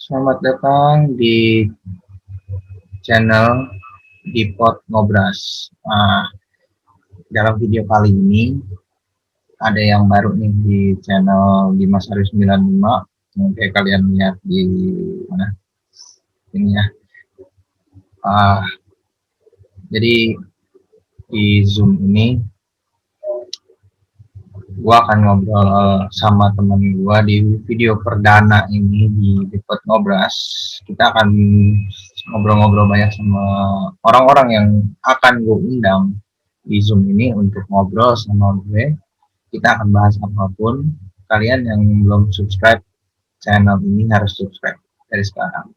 Selamat datang di channel Dipot Ngobras. Dalam video kali ini ada yang baru nih di channel Dimas Arif 95 yang kayak kalian lihat di mana ini ya. Jadi di Zoom ini gua akan ngobrol sama teman gua di video perdana ini di Dipot Ngobras. Kita akan ngobrol-ngobrol banyak sama orang-orang yang akan gue undang di Zoom ini untuk ngobrol sama gue. Kita akan bahas apapun. Kalian yang belum subscribe channel ini harus subscribe dari sekarang.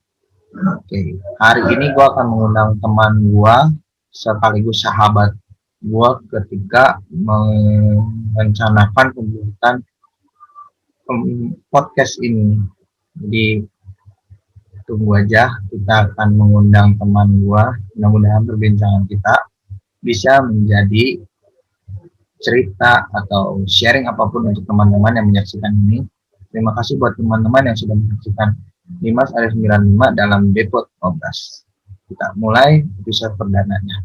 Oke, hari ini gue akan mengundang teman gue sekaligus sahabat gue ketika merencanakan pembuatan podcast ini. Jadi tunggu aja, kita akan mengundang teman gua. Mudah-mudahan perbincangan kita bisa menjadi cerita atau sharing apapun untuk teman-teman yang menyaksikan ini. Terima kasih buat teman-teman yang sudah menyaksikan Dimas Arif 95 dalam Depot Ngobras. Kita mulai episode perdananya.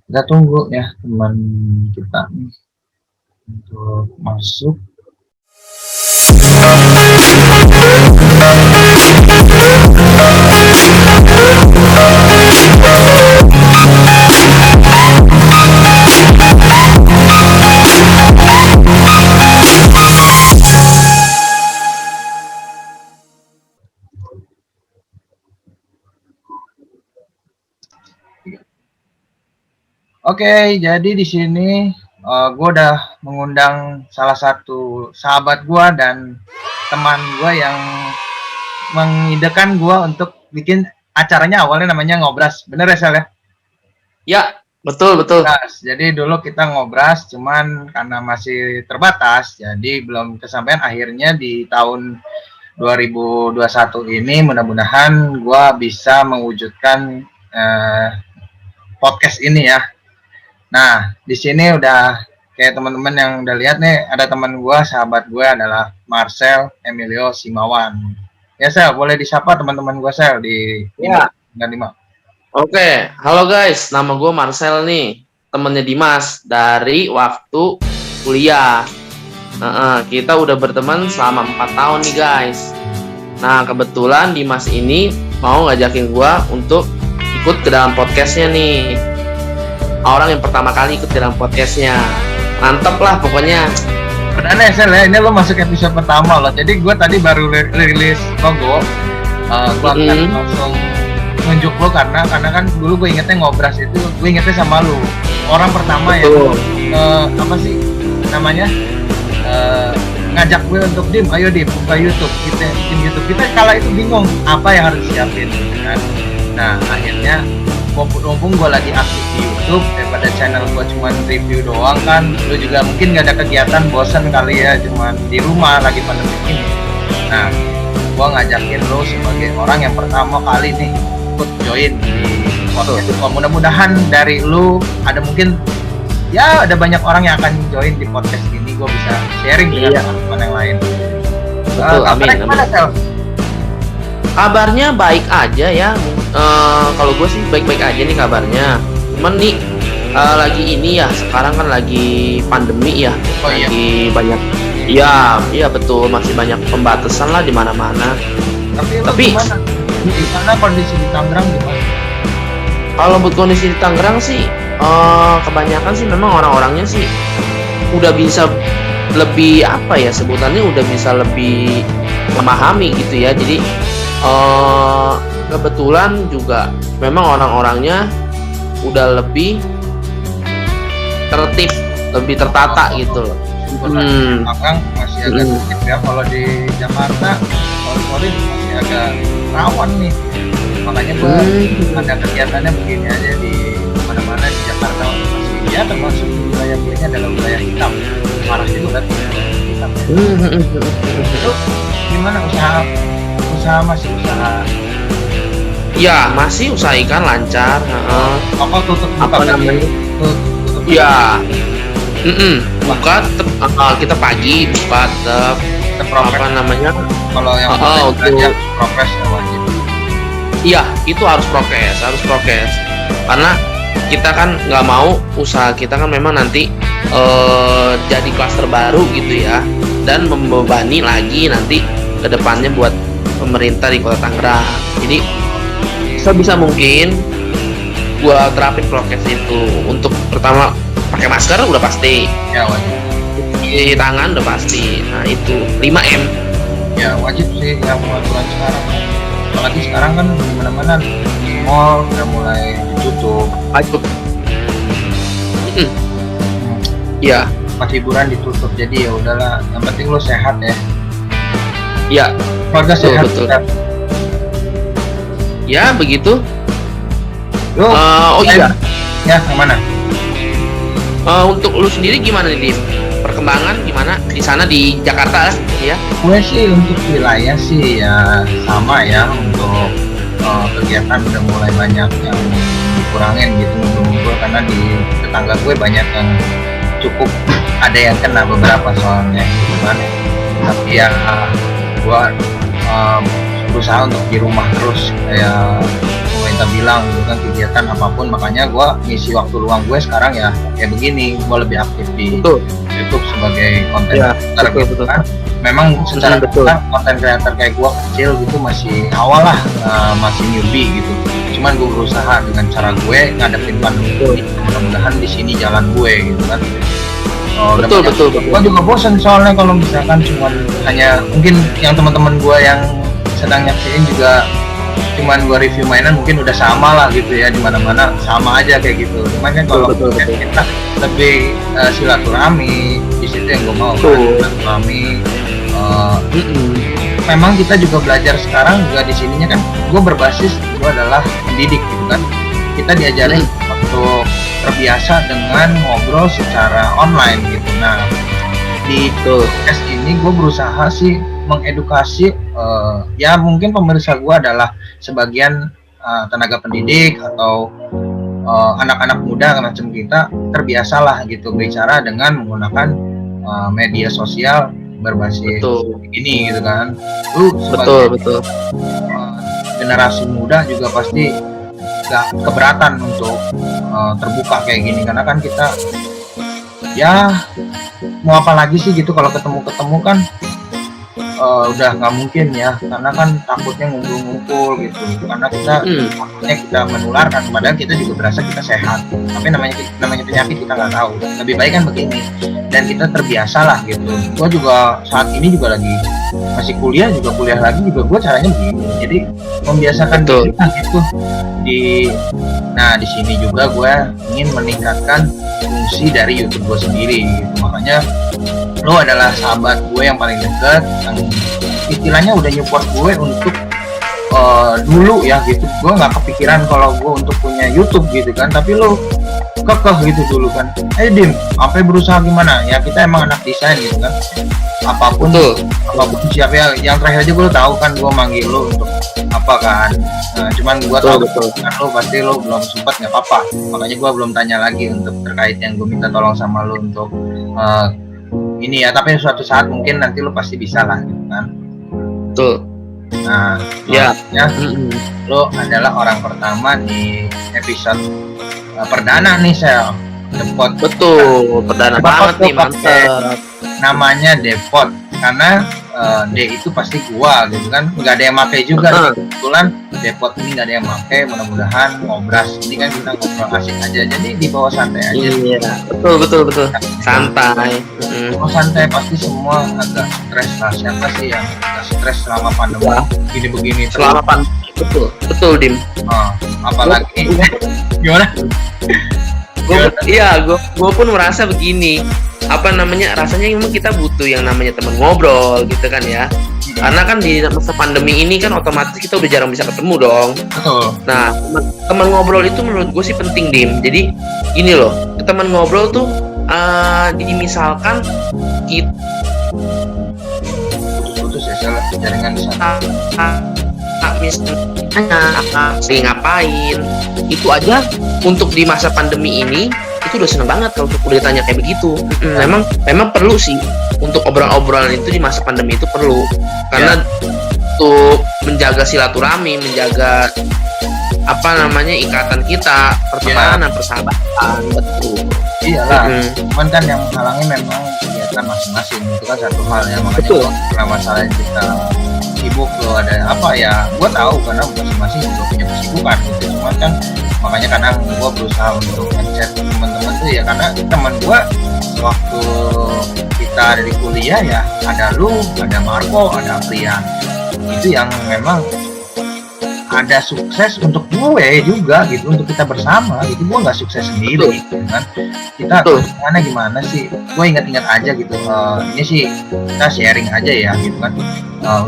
Kita tunggu ya teman kita nih untuk masuk. Oke, jadi di sini gue udah mengundang salah satu sahabat gue dan teman gue yang mengidekan gue untuk bikin acaranya. Awalnya namanya Ngobras, bener ya Sel ya? Ya, betul. Ngobras. Jadi dulu kita ngobras, cuman karena masih terbatas, jadi belum kesampaian. Akhirnya di tahun 2021 ini mudah-mudahan gue bisa mewujudkan podcast ini ya. Nah, di sini udah kayak teman-teman yang udah lihat nih, ada teman gue, sahabat gue adalah Marcel Emilio Simawan. Ya Sel, boleh disapa teman-teman gue Sel di Ya. 95. Oke, halo guys, nama gue Marcel nih, temennya Dimas dari waktu kuliah. Kita udah berteman selama 4 tahun nih guys. Nah, kebetulan Dimas ini mau ngajakin gue untuk ikut ke dalam podcastnya nih. Orang yang pertama kali ikut ke dalam podcastnya. Mantep lah pokoknya. Perdana ya Sel ya, ini lo masuk episode pertama loh. Jadi gue tadi baru rilis logo. Gue akan langsung nunjuk lo karena kan dulu gue ingetnya Ngobras itu, gue ingetnya sama lo. Orang pertama yang apa sih namanya? Ngajak gue untuk ayo buka YouTube, kita bikin YouTube. Kita kala itu bingung apa yang harus siapin kan. Nah, akhirnya mumpung gue lagi aktif di YouTube, daripada channel gue cuman review doang kan, lu juga mungkin gak ada kegiatan, bosan kali ya, cuman di rumah lagi pandemi ini. Nah, gue ngajakin lu sebagai orang yang pertama kali nih ikut join di podcast. Mudah-mudahan dari lu ada mungkin ya ada banyak orang yang akan join di podcast ini, gue bisa sharing dengan teman-teman yang lain. Amin. Kabarnya baik aja ya. Kalau gue sih baik-baik aja nih kabarnya. Cuman nih lagi ini ya, sekarang kan lagi pandemi ya. Lagi banyak. Iya betul, masih banyak pembatasan lah di mana-mana. Tapi gimana kondisi di Tangerang gimana? Kalau buat kondisi di Tangerang sih kebanyakan sih memang orang-orangnya sih udah bisa lebih apa ya sebutannya, udah bisa lebih memahami gitu ya. Jadi kebetulan juga memang orang-orangnya udah lebih tertib, lebih tertata gitu loh. Tangerang masih agak tertib ya. Kalau di Jakarta sorry masih agak rawan nih. Makanya gue ada kegiatannya begini aja di mana-mana di Jakarta, masih ya termasuk wilayah gue ini adalah wilayah hitam. Parah itu kan hitam. Itu gimana usaha masih usaha? Ya masih usaha ikan lancar. Tutup apa namanya? Iya. Buka kita pagi buka tetap apa namanya, kalau yang untuk belajar progres ya wajib. Iya, itu harus prokes. Karena kita kan nggak mau usaha kita kan memang nanti jadi klaster baru gitu ya, dan membebani lagi nanti kedepannya buat pemerintah di Kota Tangerang. Jadi sebisa mungkin gua terapin prokes itu. Untuk pertama pakai masker udah pasti, Ya wajib. cuci tangan udah pasti. Nah itu 5M. Ya wajib sih yang peraturan sekarang. Apalagi sekarang kan di mana-mana mall udah mulai ditutup, Wajib. Iya, tempat hiburan ditutup. Jadi ya udahlah, yang penting lo sehat ya. iya. Keluarga Betul, sehat. betul. Sehat. Ya begitu. Lo Oh iya. ya kemana? Untuk lu sendiri gimana nih, Dim? Perkembangan gimana di sana di Jakarta ya? Gue sih untuk wilayah sih ya sama ya, untuk kegiatan udah mulai banyak yang dikurangin gitu ngumpul, karena di tetangga gue banyak yang cukup ada yang kena beberapa soalnya gitu kan. Tapi ya gue berusaha untuk di rumah terus kayak pemerintah bilang gitu kan, kegiatan apapun. Makanya gue ngisi waktu luang gue sekarang ya kayak begini, gue lebih aktif di Betul. YouTube sebagai konten Ya, creator betul, gitu betul. kan. Memang secara Betul. besar konten creator kayak gue kecil gitu masih awal lah, masih newbie gitu. Cuman gue berusaha dengan cara gue ngadepin pandemi ini, mudah-mudahan di sini jalan gue gitu kan. Betul. Gue juga bosan soalnya kalau misalkan cuman hanya mungkin yang teman-teman gue yang sedang nyaksiin juga cuman gue review mainan mungkin udah sama lah gitu ya, di mana-mana sama aja kayak gitu. Cuman kan kalau Betul. kita lebih silaturahmi, di situ yang gue mau kan, Betul. silaturahmi. Memang kita juga belajar sekarang juga di sininya kan, gue berbasis gue adalah pendidik gitu kan. Kita diajarin untuk terbiasa dengan ngobrol secara online gitu. Nah di podcast ini gue berusaha sih mengedukasi, ya mungkin pemirsa gue adalah sebagian tenaga pendidik atau anak-anak muda macam kita, terbiasalah gitu bicara dengan menggunakan media sosial berbasis ini gitu kan. Lu sebagai generasi muda juga pasti gak keberatan untuk terbuka kayak gini, karena kan kita ya mau apa lagi sih gitu, kalau ketemu kan udah nggak mungkin ya, karena kan takutnya ngumpul gitu, karena kita takutnya kita menularkan, padahal kita juga berasa kita sehat, tapi namanya penyakit kita nggak tahu. Lebih baik kan begini, dan kita terbiasa lah gitu. Gue juga saat ini juga lagi masih kuliah lagi juga gue caranya begini, jadi membiasakan diri lah gitu. Nah di sini juga gue ingin meningkatkan fungsi dari YouTube gue sendiri gitu. Makanya lo adalah sahabat gue yang paling dekat, yang istilahnya udah nyupport gue untuk dulu ya gitu. Gue nggak kepikiran kalau gue untuk punya YouTube gitu kan, tapi lo kekeh gitu dulu kan. Dim, sampai berusaha gimana ya, kita emang anak desain gitu kan, apapun siap ya. Yang terakhir aja gue tahu kan, gue manggil lo untuk apa kan. Nah, cuman gue tahu kan lo pasti lo belum sempat, nggak apa-apa, makanya gue belum tanya lagi untuk terkait yang gue minta tolong sama lo untuk ini ya. Tapi suatu saat mungkin nanti lo pasti bisa lah gitu kan. Nah ya lo adalah orang pertama di episode perdana nih, Sel. Depot. Perdana banget nih, mantap. Namanya Depot karena D itu pasti gua gitu kan, nggak ada yang pakai juga. Kebetulan Depot ini nggak ada yang pakai, mudah-mudahan ngobras ini kan kita ngobrol asik aja, jadi di bawah santai aja. Iya, betul. Santai. Kalau santai pasti semua agak stres lah. Siapa sih yang agak stres selama pandemi begini selama pandemi? Betul Dim. Apalagi gimana? Gue pun merasa begini. Apa namanya, rasanya memang kita butuh yang namanya teman ngobrol gitu kan ya. Karena kan di masa pandemi ini kan otomatis kita udah jarang bisa ketemu dong. Betul. Nah, teman ngobrol itu menurut gue sih penting, Dim. Jadi gini loh, teman ngobrol tuh misalkan kita putus ya, salah jaringan di sana. Misalnya ngapain itu aja untuk di masa pandemi ini itu udah seneng banget kalau udah ditanya kayak begitu. Memang perlu sih untuk obrolan-obrolan itu di masa pandemi itu perlu, karena untuk menjaga silaturahmi, menjaga apa namanya ikatan kita, pertemanan, persahabatan, betul. Iyalah, cuman kan yang menghalangi memang kegiatan masing-masing, itu kan satu hal ya. Makanya Betul. kalau masalah kita sibuk lo ada apa ya, gue tahu karena masing-masing juga punya kesibukan gitu. Cuman kan makanya kadang gue berusaha untuk ngechat teman-teman tuh ya, karena teman gue waktu kita ada di kuliah ya, ada lu, ada Marco, ada Aprian, itu yang memang ada sukses untuk gue juga gitu, untuk kita bersama gitu. Gue nggak sukses sendiri gitu kan, kita gimana sih, gue ingat-ingat aja gitu. Ini sih kita sharing aja ya gitu kan.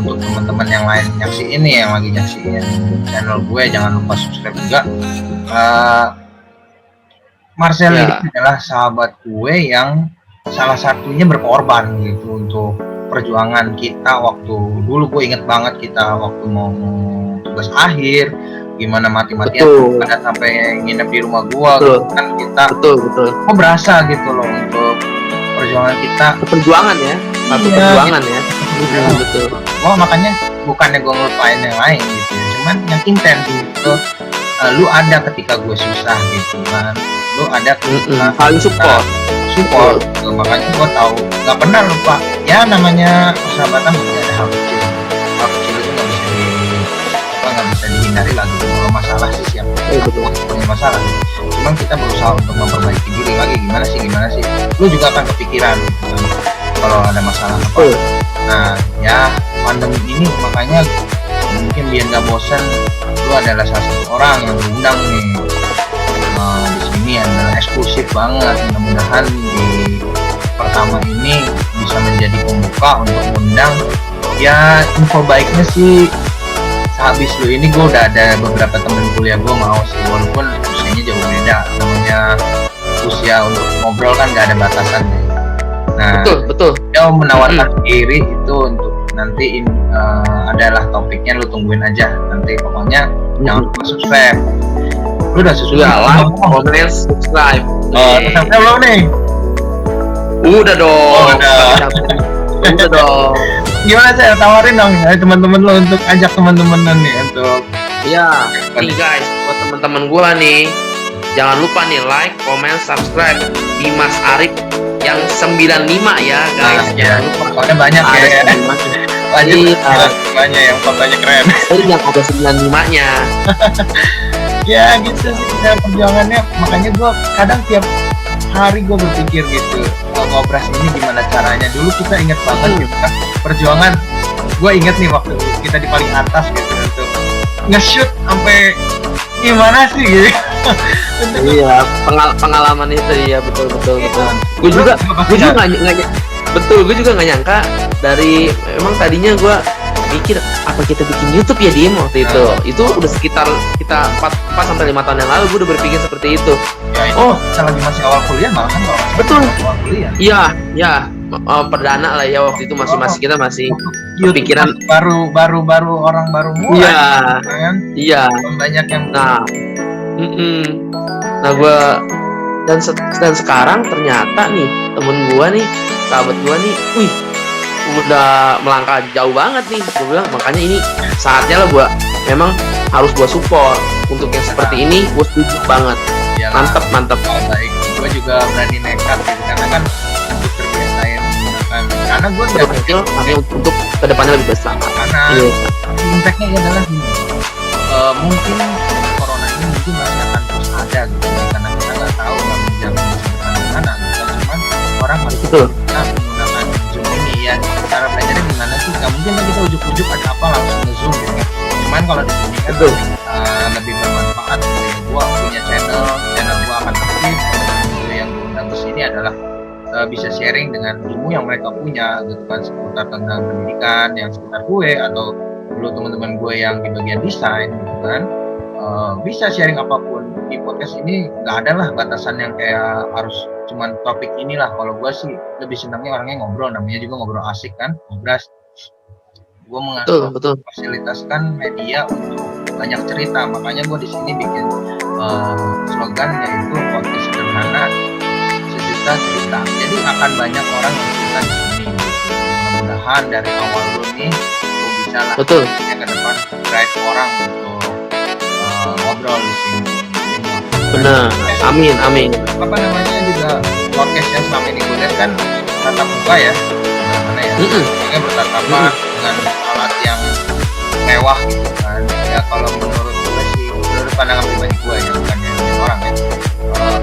Untuk teman-teman yang lain nyaksiin nih, yang lagi nyaksiin channel gue, jangan lupa subscribe juga. Marcel ini adalah sahabat gue yang salah satunya berkorban gitu untuk perjuangan kita waktu dulu. Gue inget banget kita waktu mau tugas akhir, gimana mati-matian ada sampai nginep di rumah gua gitu kan. Kita kok berasa gitu loh untuk perjuangan kita, perjuangan ya, satu perjuangan gitu. Ya betul. Gua makanya bukannya gua ngelupain yang lain gitu ya, cuman yang intens gitu. Lu ada ketika gue susah gitu kan, lu ada ketika paling support gitu. Makanya gua tahu nggak pernah lupa ya, namanya persahabatan tidak ada hal kecil itu nggak bisa dihindari lagi. Kalau masalah sih siap punya masalah, cuman kita berusaha untuk memperbaiki diri lagi. Gimana sih lu juga akan kepikiran kalau ada masalah apa. Nah ya, pandemi ini makanya mungkin biar nggak bosan, lu adalah salah satu orang yang diundang nih di sini, adalah eksklusif banget. Mudah-mudahan di pertama ini bisa menjadi pembuka untuk mengundang ya. Info baiknya sih, habis lu ini gue udah ada beberapa temen kuliah gue mau sih, walaupun usianya jauh beda. Namanya usia untuk ngobrol kan gak ada batasan. Nah betul. Dia menawarkan diri itu untuk nanti adalah topiknya, lu tungguin aja nanti. Pokoknya jangan lupa subscribe. Lu udah subscribe? Like, comment, subscribe. Subscribe belum nih? Udah dong. Udah dong. Gimana, saya tawarin dong ya teman-teman lo untuk ajak teman-teman nih untuk nih guys, buat teman-teman gua nih, jangan lupa nih like, comment, subscribe di Mas Arif yang 95 ya guys. Jangan lupa. Soalnya banyak ya. Banyak yang fotonya keren. Yang ada 95-nya. Ya gitu sih perjuangannya. Makanya gua kadang tiap hari gue berpikir gitu, ngobras ini gimana caranya. Dulu kita inget banget gitu kan perjuangan. Gue inget nih waktu kita di paling atas gitu untuk nge-shoot sampai gimana sih gitu. Iya, pengalaman itu ya, betul. Gue juga nggak nyangka dari, emang tadinya gue mikir apa kita bikin YouTube ya Dim waktu itu. Itu udah sekitar kita 4-5 tahun yang lalu gue udah berpikir seperti itu. Ya, kita lagi masih awal kuliah malah kan. Betul. Iya, perdana lah ya waktu itu, kita masih kepikiran baru orang baru mulai. Iya. Banyak yang gue dan sekarang ternyata nih temen gue nih, sahabat gue nih, udah melangkah jauh banget nih. Gue bilang makanya ini saatnya lah gue memang harus gue support untuk yang seperti ini. Gue setuju banget. Yalah, mantap. Baik, gue juga berani nekat gitu, karena kan untuk terbiasain menggunakan, karena gue udah kecil, tapi untuk kedepannya lebih besar. Karena impactnya adalah gini, mungkin corona ini mungkin masih akan terus ada gitu, karena kita nggak tahu nggak menjamin masa depan gimana gitu. Cuman orang harus kita menggunakan Zoom ini ya. Cara belajarnya gimana sih? Nggak mungkin kan kita ujuk-ujuk ada apa langsung nge-zoom gitu kan. Cuman kalau di sini kan lebih bermanfaat gitu ya. Gua punya channel gua akan aktif. Teman-teman yang diundang ke sini adalah bisa sharing dengan ilmu yang mereka punya gitu kan, seputar tentang pendidikan yang seputar gue, atau dulu teman-teman gue yang di bagian desain gitu kan. Bisa sharing apapun di podcast ini. Nggak ada lah batasan yang kayak harus cuman topik inilah. Kalau gue sih lebih senangnya orangnya ngobrol, namanya juga ngobrol asik kan, ngobras. Gue fasilitasikan media untuk banyak cerita, makanya gue di sini bikin slogan yaitu podcast sederhana sejuta cerita. Jadi akan banyak orang yang cerita di sini. mudah-mudahan dari awal lu nih lu bisa lah Betul. ya ke depan drive orang untuk ngobrol di sini. Benar. Amin, amin. Apa namanya juga podcast yang selama ini gue lihat kan tatap muka ya, mana ya, orangnya bertatapan dengan alat yang mewah gitu kan. Ya kalau menurut gue sih, menurut pandangan pribadi gue ya, bukan yang orang ya,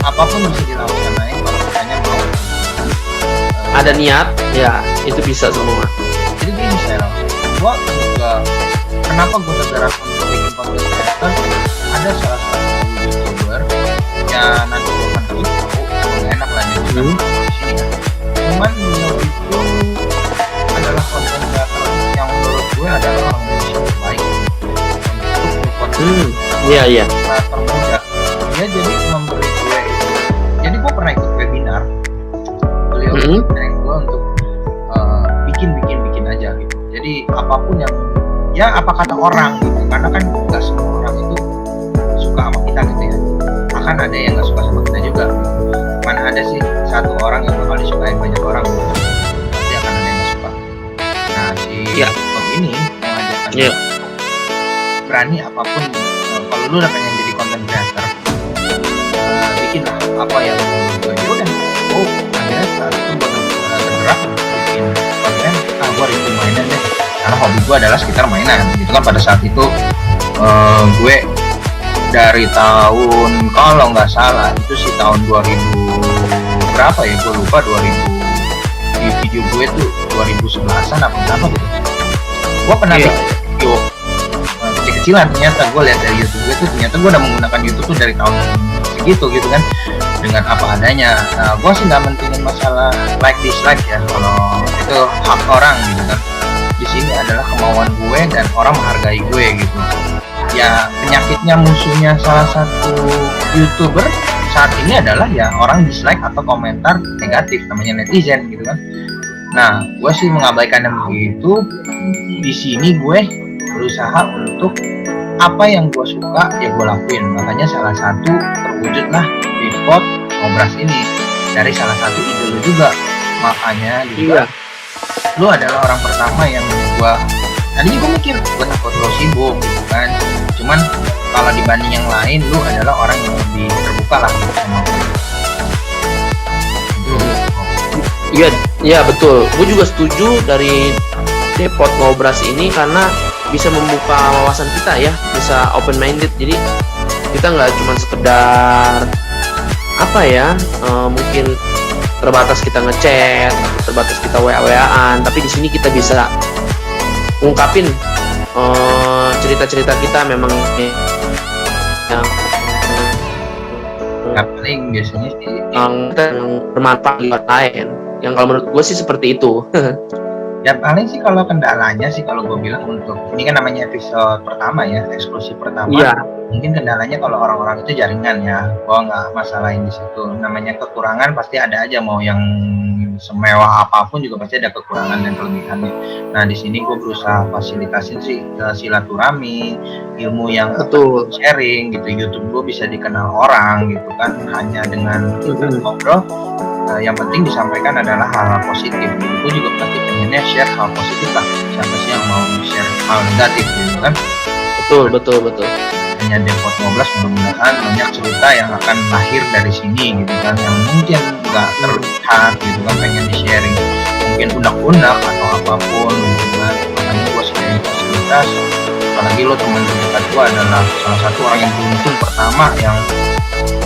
apapun bisa dilakukan aja kalau kitanya mau. Ada niat, ya itu bisa semua. Jadi gini saya langsung, gue juga kenapa gue tergerak untuk bikin konten creator, ada salah satu youtuber ya nanti gue akan kasih tahu, enak lah dia juga di sini ya. Cuman beliau itu adalah konten creator yang menurut gue adalah orang Indonesia terbaik untuk konten Iya. creator muda. Dia jadi memberi gue itu, jadi gue pernah ikut webinar beliau dari gue untuk bikin aja gitu. Jadi apapun yang ya apa kata orang gitu, karena kan nggak semua orang itu suka sama kita gitu ya, akan ada yang nggak suka sama kita juga gitu. Mana ada sih satu orang yang bakal disukai banyak orang gitu, pasti akan ada yang nggak suka. Nah si Bob ini mengajarkan berani apapun, kalau lu udah pengen jadi content creator, bikinlah apa yang gue ya udah. Akhirnya saat itu gue tergerak bikin konten, gue review mainan deh, karena hobi gue adalah sekitar mainan gitu kan. Pada saat itu gue dari tahun kalau nggak salah itu sih tahun 2000 berapa ya, gue lupa, 2000 di video gue tuh 2011an apa berapa gitu. Gue pernah bikin video kecil-kecilan, ternyata gue lihat dari YouTube gue tuh, ternyata gue udah menggunakan YouTube tuh dari tahun segitu gitu kan, dengan apa adanya. Nah, gue sih nggak mentingin masalah like dislike ya, kalau itu hak orang gitu kan. Di sini adalah kemauan gue dan orang menghargai gue gitu. Ya penyakitnya musuhnya salah satu YouTuber saat ini adalah ya orang dislike atau komentar negatif, namanya netizen gitu kan. Nah, gue sih mengabaikan yang begitu. Di sini gue berusaha untuk apa yang gue suka ya gue lakuin. Makanya salah satu terwujudlah di pot ngobras ini dari salah satu ide lu juga. Makanya juga lu adalah orang pertama yang tadinya gue mikir gue takut lo sibuk gitu kan, cuman kalau dibanding yang lain lu adalah orang yang lebih terbuka lah gitu sama gue. Iya betul, gue juga setuju dari Depot Ngobras ini karena bisa membuka wawasan kita ya, bisa open minded. Jadi kita nggak cuma sekedar apa ya, mungkin terbatas kita ngechat, terbatas kita WA-WAan, tapi di sini kita bisa ungkapin cerita-cerita kita memang yang paling biasanya sih yang bermanfaat buat lain. Yang kalau menurut gue sih seperti itu. ya paling sih kalau kendalanya sih kalau gue bilang, untuk ini kan namanya episode pertama ya, eksklusif pertama. Mungkin kendalanya kalau orang-orang itu jaringan ya, gue nggak masalahin di situ. Namanya kekurangan pasti ada aja, mau yang semewah apapun juga pasti ada kekurangan dan kelebihannya. Nah di sini gue berusaha fasilitasin sih silaturahmi, ilmu yang sharing gitu. YouTube gue bisa dikenal orang gitu kan, hanya dengan ngobrol. Yang penting disampaikan adalah hal positif. Gue juga pasti pengennya share hal positif lah. Siapa sih yang mau share hal negatif gitu kan? Betul. Hanya Depot Ngobras, mudah-mudahan banyak cerita yang akan lahir dari sini gitu kan, yang mungkin nggak terlihat gitu kan, pengen di sharing, mungkin unek-unek atau apapun gitu kan. Makanya gue sediain fasilitas, apalagi lo teman dekat gue adalah salah satu orang yang beruntung pertama yang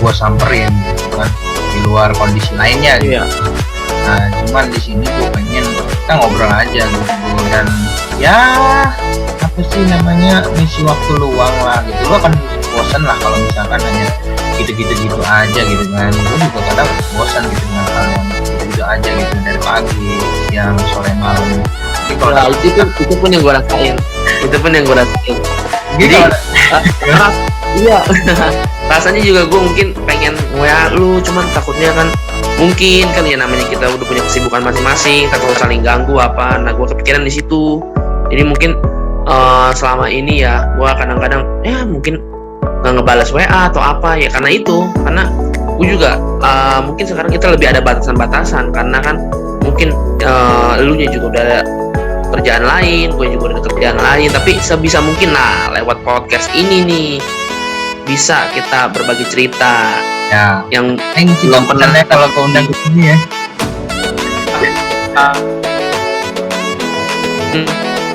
gue samperin gitu kan, di luar kondisi lainnya gitu. Nah cuman di sini gue pengen kita ngobrol aja gitu, dan ya apa sih namanya, ngisi waktu luang lah gitu. Lo kan bosan lah kalau misalkan hanya gitu-gitu aja gitu kan. Gue juga kadang bosan gitu dengan hal yang gitu aja gitu, dari pagi, siang, sore, malam. Jadi kalau itu pun yang gue rasain. Jadi iya rasanya juga gue mungkin pengen WA lu, cuman takutnya kan mungkin kan ya namanya kita udah punya kesibukan masing-masing, takut saling ganggu apa. Nah gue kepikiran di situ. Jadi mungkin selama ini ya gue kadang-kadang ya mungkin nggak ngebalas WA atau apa ya, karena gue juga mungkin sekarang kita lebih ada batasan-batasan, karena kan mungkin elunya juga udah kerjaan lain, gue juga ada kerjaan lain. Tapi sebisa mungkin lewat podcast ini nih bisa kita berbagi cerita. Ya. Yang belum pernah ya kalau kau undang ke sini ya.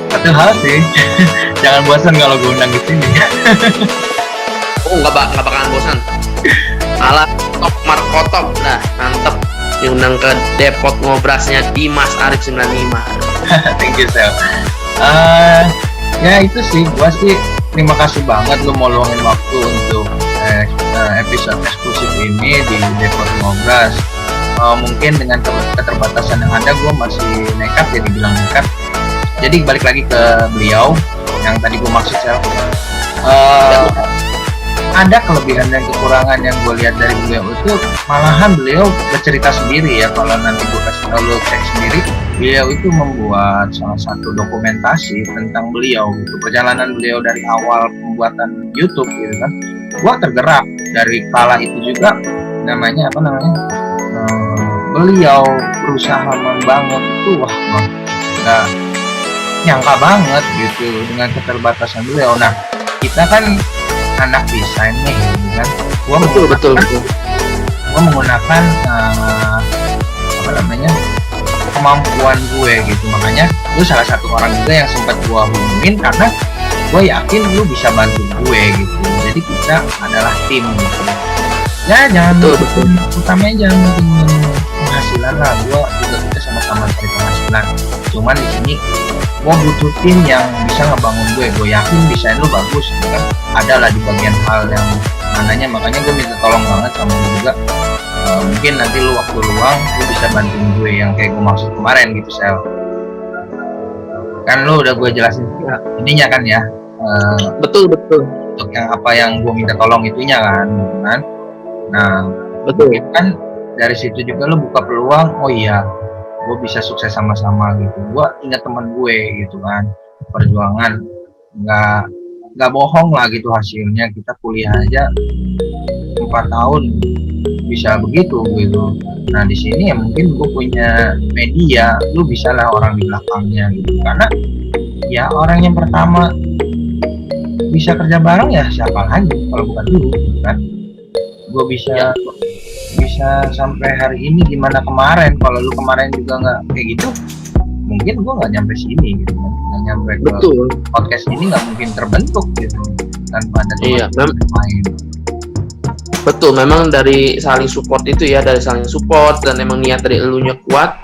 Satu hal sih, jangan bosan kalau gue undang ke sini. Oh, nggak bakalan bosan. Alat top markotop, nah mantep. Diundang ke Depot Ngobrasnya Dimas Arif 95. Thank you, Sel. Ya itu sih, gua sih terima kasih banget lu mau luangin waktu untuk episode eksklusif ini di Depot Ngobras. Mungkin dengan keterbatasan yang ada, gua masih nekat ya, dibilang nekat. Jadi balik lagi ke beliau yang tadi gua maksud, Sel. Ada kelebihan dan kekurangan yang gue lihat dari beliau itu, malahan beliau bercerita sendiri ya. Kalau nanti gue kasih tau lo cek sendiri, beliau itu membuat salah satu dokumentasi tentang beliau gitu, perjalanan beliau dari awal pembuatan YouTube gitu kan. Gue tergerak dari kala itu juga, beliau berusaha membangun itu, wah nggak nyangka banget gitu dengan keterbatasan beliau. Nah kita kan anak desain nih gitu kan, betul. Gua menggunakan kemampuan gue gitu, makanya lu salah satu orang juga yang sempat gua hubungin karena gue yakin lu bisa bantu gue gitu. Jadi kita adalah tim gitu ya, jangan betul. Utamanya jangan penghasilan lah, kita sama-sama cari penghasilan. Cuman di sini gue butuh tim yang bisa ngebangun gue yakin desain lu bagus gitu kan, ada lah di bagian hal yang mananya, makanya gue minta tolong banget sama lu juga. Mungkin nanti lu waktu luang lu bisa bantuin gue yang kayak gue maksud kemarin gitu, Sel. Kan lu udah gue jelasin ininya kan ya, betul untuk yang apa yang gue minta tolong itunya kan. Nah betul kan dari situ juga lu buka peluang, oh iya gue bisa sukses sama-sama gitu. Gue ingat teman gue gitu kan, perjuangan nggak bohong lah gitu hasilnya. Kita kuliah aja 4 tahun bisa begitu gitu. Nah di sini ya mungkin gue punya media, lu bisa lah orang di belakangnya gitu, karena ya orang yang pertama bisa kerja bareng ya siapa lagi kalau bukan lu gitu kan. Gue bisa sampai hari ini gimana kemarin. Kalau lu kemarin juga nggak kayak gitu, mungkin gue nggak nyampe sini gitu kan, nggak nyampe ke podcast ini, nggak mungkin terbentuk gitu tanpa ada teman main. Betul, memang dari saling support itu ya, dari saling support dan emang niat dari elunya kuat,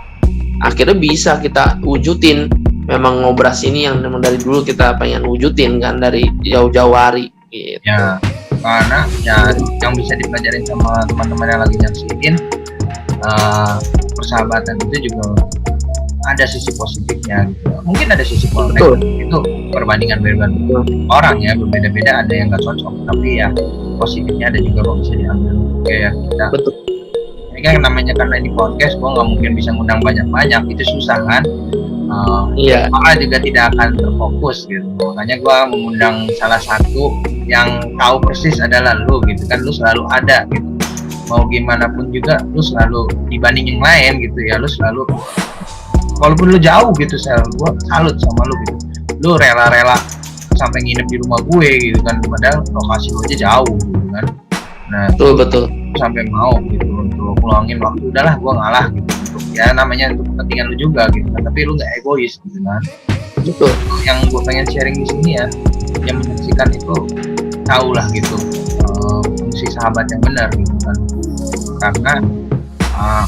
akhirnya bisa kita wujudin. Memang Ngobras ini yang memang dari dulu kita pengen wujudin kan, dari jauh-jauh hari gitu. Ya, karena ya yang bisa dipelajarin sama teman-teman yang lagi nyaksiin, persahabatan itu juga ada sisi positifnya gitu. Mungkin ada sisi negatif, itu perbandingan orang ya, berbeda-beda, ada yang nggak cocok, tapi ya positifnya ada juga kok bisa diambil kayak kita. Betul. Ini kan namanya karena ini podcast, gua nggak mungkin bisa ngundang banyak-banyak, itu susah kan. Maka juga tidak akan terfokus gitu. Makanya gue mengundang salah satu yang tahu persis adalah lu gitu kan. Lu selalu ada gitu, mau gimana pun juga lu selalu dibanding yang lain gitu ya. Lu selalu, walaupun lu jauh gitu, gue salut sama lu gitu. Lu rela-rela sampai nginep di rumah gue gitu kan, padahal lokasi lu aja jauh gitu kan. Nah betul sampai mau gitu untuk ngeluangin waktu, udahlah gue ngalah gitu, untuk ya namanya untuk kepentingan lu juga gitu kan, tapi lu nggak egois gitu kan. Betul. Yang gue pengen sharing di sini ya, yang menyaksikan itu tahu lah gitu fungsi sahabat yang benar gitu kan. Karena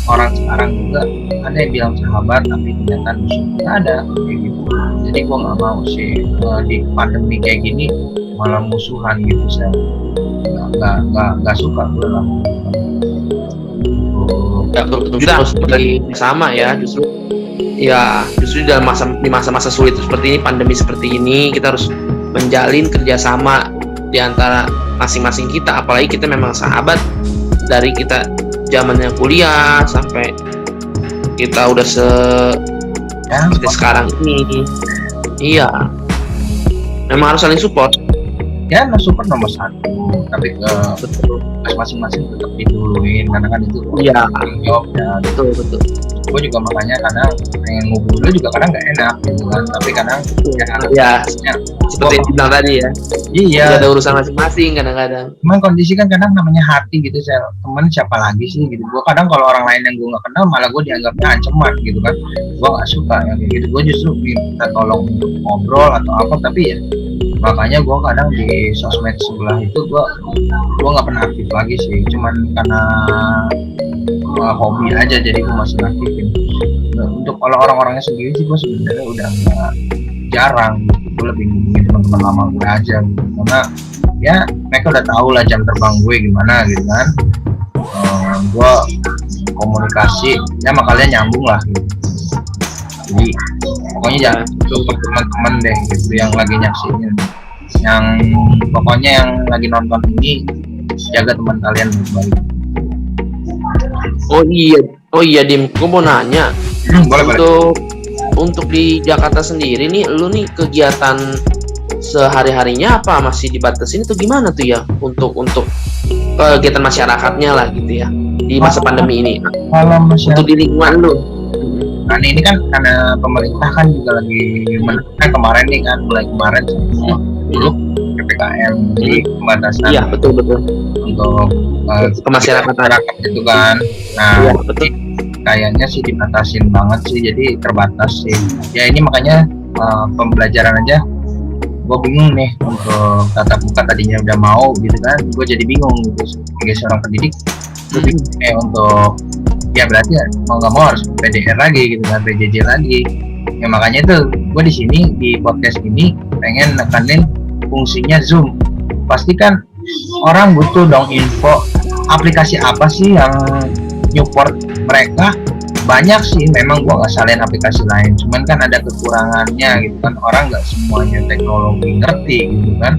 orang sekarang juga ada yang bilang sahabat tapi ternyata musuh, nggak ada kayak gitu. Jadi gue nggak mau sih di pandemi kayak gini malah musuhan gitu. Saya nggak suka gue lah. Kita harus lagi sama ya, justru di masa-masa sulit seperti ini, pandemi seperti ini, kita harus menjalin kerjasama di antara masing-masing kita. Apalagi kita memang sahabat dari kita zamannya kuliah sampai kita udah seperti sekarang ini. Iya, memang harus saling support. ya no super nomor 1, tapi ke masing-masing tetap diduluin karena kan itu Iya. job ya. Betul. Gue juga makanya kadang pengen ngubur lu juga kadang nggak enak gitu kan, tapi kadang Ya, seperti yang bilang tadi ya. iya Gak ada urusan masing-masing kadang-kadang. cuman kondisi kan kadang namanya hati gitu, saya temen siapa lagi sih gitu. Gue kadang kalau orang lain yang gue nggak kenal malah gue dianggapnya ancaman gitu kan, gue nggak suka yang kayak gitu. Gue justru minta tolong untuk ngobrol atau apa, tapi ya makanya gue kadang di sosmed sebelah itu gue nggak pernah aktif lagi sih, cuman karena hobi aja jadi gue masih aktifin. Nah, untuk kalau orang-orangnya sendiri sih gue sebenarnya udah nggak jarang gitu. Gue lebih ngubungin teman-teman lama gue aja gitu, karena ya mereka udah tahu lah jam terbang gue gimana gitu kan. Gue komunikasi ya sama kalian nyambung lah gitu. Jadi pokoknya jangan untuk teman-teman deh gitu yang lagi nyaksiin, yang pokoknya yang lagi nonton ini jaga teman kalian baik-baik. Oh iya Dim, gue mau nanya. Boleh. Untuk di Jakarta sendiri nih, lu nih kegiatan sehari-harinya apa, masih dibatasin itu gimana tuh ya untuk kegiatan masyarakatnya lah gitu ya di masa pandemi ini? Kalau Untuk di lingkungan lu. Nah ini kan karena pemerintah kan juga lagi kan kemarin nih kan, mulai kemarin dulu PPKM jadi pembatasan Iya betul untuk ke masyarakat itu kan. Nah iya, betul. kayaknya sih dibatasin banget sih, jadi terbatas sih ya. Ini makanya pembelajaran aja gue bingung nih untuk tatap muka, tadinya udah mau gitu kan, gue jadi bingung gitu sebagai seorang pendidik. Gue bingung untuk ya berarti ya mau nggak mau harus PDR lagi gitu kan, PJJ lagi ya. Makanya itu gue di sini di podcast ini pengen nekanin fungsinya Zoom. Pasti kan orang butuh dong info aplikasi apa sih yang support mereka. Banyak sih memang, gua nggak salahin aplikasi lain, cuman kan ada kekurangannya gitu kan. Orang nggak semuanya teknologi ngerti gitu kan,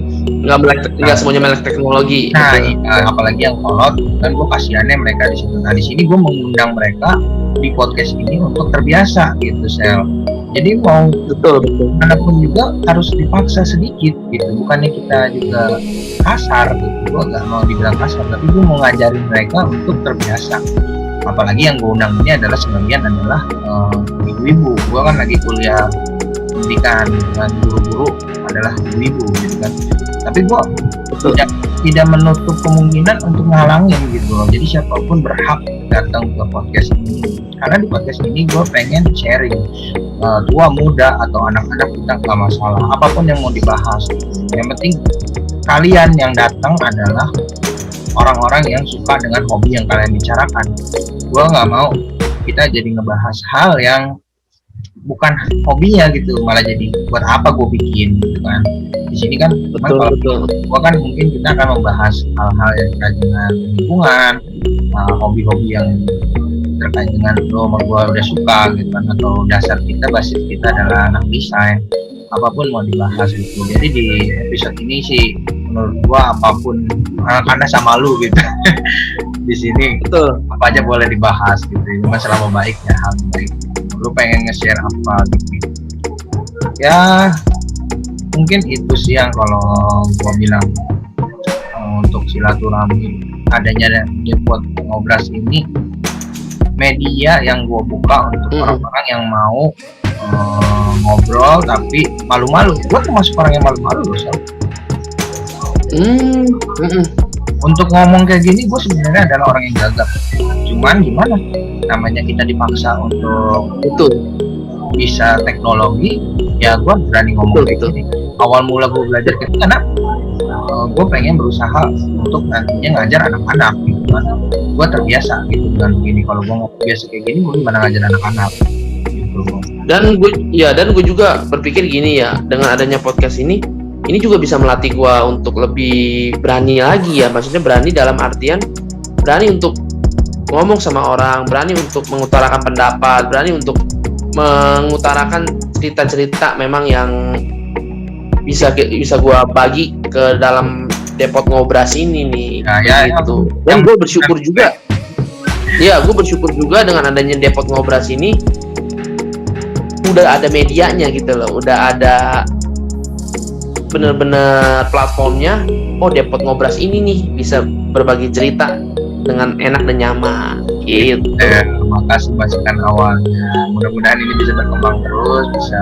nggak semuanya melek teknologi. nah apalagi yang kolot kan. Gua kasihannya mereka di situ. Nah di sini gua mengundang mereka di podcast ini untuk terbiasa gitu Sel. Jadi mau Betul. manapun juga harus dipaksa sedikit gitu, bukannya kita juga kasar gitu. Gua nggak mau dibilang kasar, tapi gua mau ngajarin mereka untuk terbiasa. Apalagi yang gue undang ini adalah sebagian adalah ibu-ibu. Gue kan lagi kuliah pendidikan dan guru-guru adalah ibu-ibu gitu kan. Tapi gue tidak menutup kemungkinan untuk ngalangin gitu loh. Jadi siapapun berhak datang ke podcast ini, karena di podcast ini gue pengen sharing, tua muda atau anak-anak kita nggak masalah, apapun yang mau dibahas. Yang penting kalian yang datang adalah orang-orang yang suka dengan hobi yang kalian bicarakan. Gue nggak mau kita jadi ngebahas hal yang bukan hobinya gitu, malah jadi buat apa gue bikin gitu kan. Di sini kan kalau gue kan mungkin kita akan membahas hal-hal yang terkait dengan lingkungan, hobi-hobi yang terkait dengan lo sama gue udah suka gitu kan, atau dasar kita, basis kita adalah anak desain, apapun mau dibahas gitu. Jadi di episode ini sih menurut gua apapun karena sama lu gitu di sini Betul. apa aja boleh dibahas gitu, cuma selama baik ya, hal baik. Lu pengen nge-share apa gitu ya, mungkin itu sih yang kalau gua bilang untuk silaturahmi. Adanya Depot Ngobras ini media yang gua buka untuk orang-orang yang mau ngobrol tapi malu-malu. Gua termasuk orang yang malu-malu loh Sel. Untuk ngomong kayak gini gue sebenarnya adalah orang yang gagap, cuman gimana, namanya kita dipaksa untuk bisa teknologi ya. Gue berani ngomong kayak gini. Awal mula gue belajar kayak karena gue pengen berusaha untuk nantinya ngajar anak-anak gitu kan. Gue terbiasa gitu dengan begini. Kalau gue ngomong biasa kayak gini, gue gimana ngajar anak-anak gitu. Dan gue juga berpikir gini ya, dengan adanya podcast ini juga bisa melatih gue untuk lebih berani lagi ya. Maksudnya berani dalam artian berani untuk ngomong sama orang, berani untuk mengutarakan pendapat, berani untuk mengutarakan cerita-cerita memang yang bisa gue bagi ke dalam Depot Ngobras ini nih. Gitu. Dan gue bersyukur juga. Ya, gue bersyukur juga dengan adanya Depot Ngobras ini udah ada medianya gitu loh, udah ada bener-bener platformnya, oh Depot Ngobras ini nih bisa berbagi cerita dengan enak dan nyaman gitu. Makasih masukan awalnya. Mudah-mudahan ini bisa berkembang terus, bisa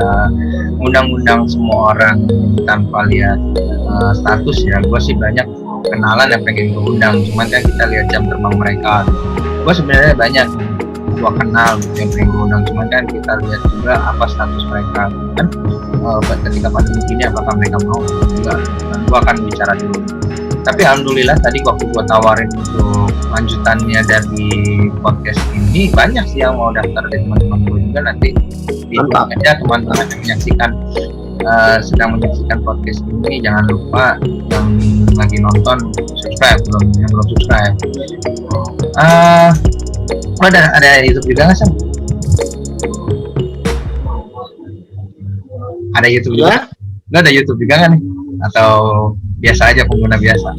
undang-undang semua orang tanpa lihat status ya. Gue sih banyak kenalan yang pengen gue undang, cuman kan kita lihat jam terbang mereka. Gue sebenarnya banyak gue kenal gitu yang pengen gue undang, cuman kan kita lihat juga apa status mereka kan. Ketika pandemi ini apakah mereka mau juga, gue akan bicara dulu. Tapi alhamdulillah tadi waktu gue tawarin untuk lanjutannya dari podcast ini, banyak sih yang mau daftar dari teman-teman gue juga. Nanti Mantap. aja teman-teman yang menyaksikan sedang menyaksikan podcast ini, jangan lupa yang lagi nonton subscribe, yang belum subscribe. Ada YouTube juga nggak sih? Ada YouTube juga? Lo ada YouTube juga nggak nih? Atau biasa aja, pengguna biasa?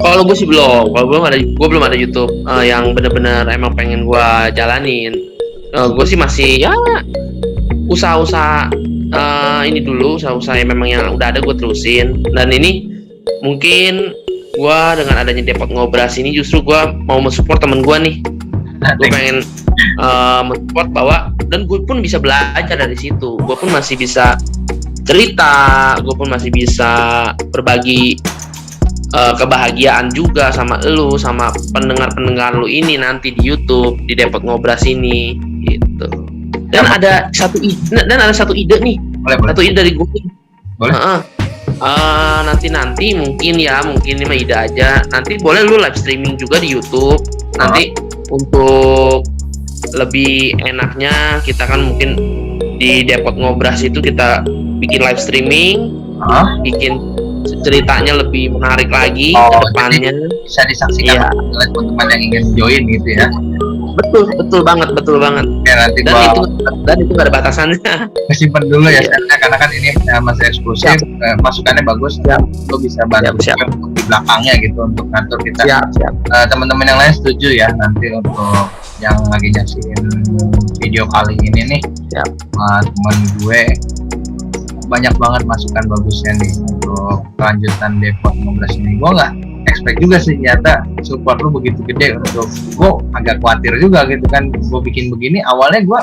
Kalau gue sih belum, gue belum ada YouTube yang benar-benar emang pengen gue jalanin. Gue sih masih ya usaha-usaha ini dulu, usaha-usaha yang memang yang udah ada gue terusin. Dan ini mungkin gue dengan adanya Depot Ngobras ini justru gue mau mensupport temen gue nih. Gue pengen mensupport bahwa, dan gue pun bisa belajar dari situ. Gue pun masih bisa cerita, gue pun masih bisa berbagi kebahagiaan juga sama lu, sama pendengar-pendengar lu ini nanti di YouTube, di Depot Ngobras ini gitu. Dan ada satu ide nih. Boleh. Satu ide dari gue. Boleh. Nanti mungkin ini mah ide aja. Nanti boleh lu live streaming juga di YouTube. Nanti untuk lebih enaknya kita kan mungkin di Depot Ngobras itu kita bikin live streaming, bikin ceritanya lebih menarik lagi ke depannya. Bisa disaksikan oleh teman-teman yang ingin join gitu ya. Betul banget. Ya, nanti dan itu gak ada batasannya. Kesimpan dulu ya, karena kan ini masih eksklusif. Masukannya bagus. Lo bisa bantu di belakangnya gitu untuk ngatur kita. Teman-teman yang lain setuju ya, nanti untuk yang lagi nyaksiin video kali ini nih, teman gue banyak banget masukan bagusnya nih untuk kelanjutan Depot Ngobras ini. Gue nggak expect juga sih ternyata support lu begitu gede. Untuk gue agak khawatir juga gitu kan, gue bikin begini. Awalnya gue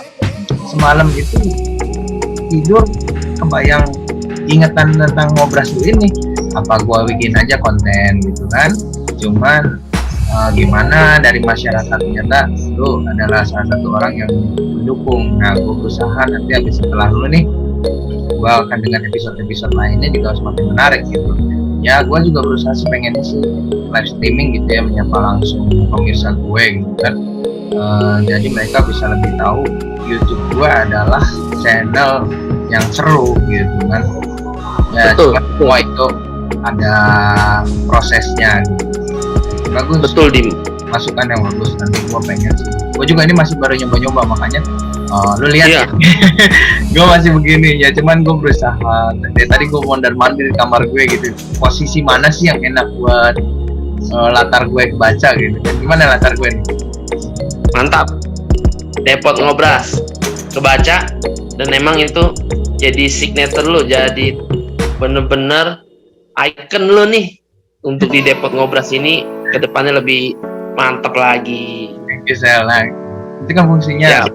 semalam itu tidur kebayang ingatan tentang Ngobras lu ini, apa gue bikin aja konten gitu kan. Cuman gimana dari masyarakat, ternyata lu adalah salah satu orang yang mendukung. Nah, gue berusaha nanti habis setelah lu nih, gue akan dengan episode-episode lainnya juga semakin menarik gitu. Ya, gue juga berusaha sih pengennya sih live streaming gitu ya, menyapa langsung pemirsa gue gitu kan. Jadi mereka bisa lebih tahu YouTube gue adalah channel yang seru gitu kan. Ya, cuma semua itu ada prosesnya gitu. Bagus. Betul, Dim. Masukan yang bagus. Nanti gue pengen sih. Gue juga ini masih baru nyoba-nyoba, makanya lu lihat ya. Gue masih begini ya, cuman gue berusaha. Tadi gue mondar-mandir di kamar gue gitu. Posisi mana sih yang enak buat latar gue kebaca gitu. Dan gimana latar gue nih? Mantap. Depot Ngobras kebaca, dan emang itu jadi signature lu, jadi bener-bener icon lu nih untuk di Depot Ngobras ini. Kedepannya lebih mantap lagi. Thank you, Sel. Nah, itu kan fungsinya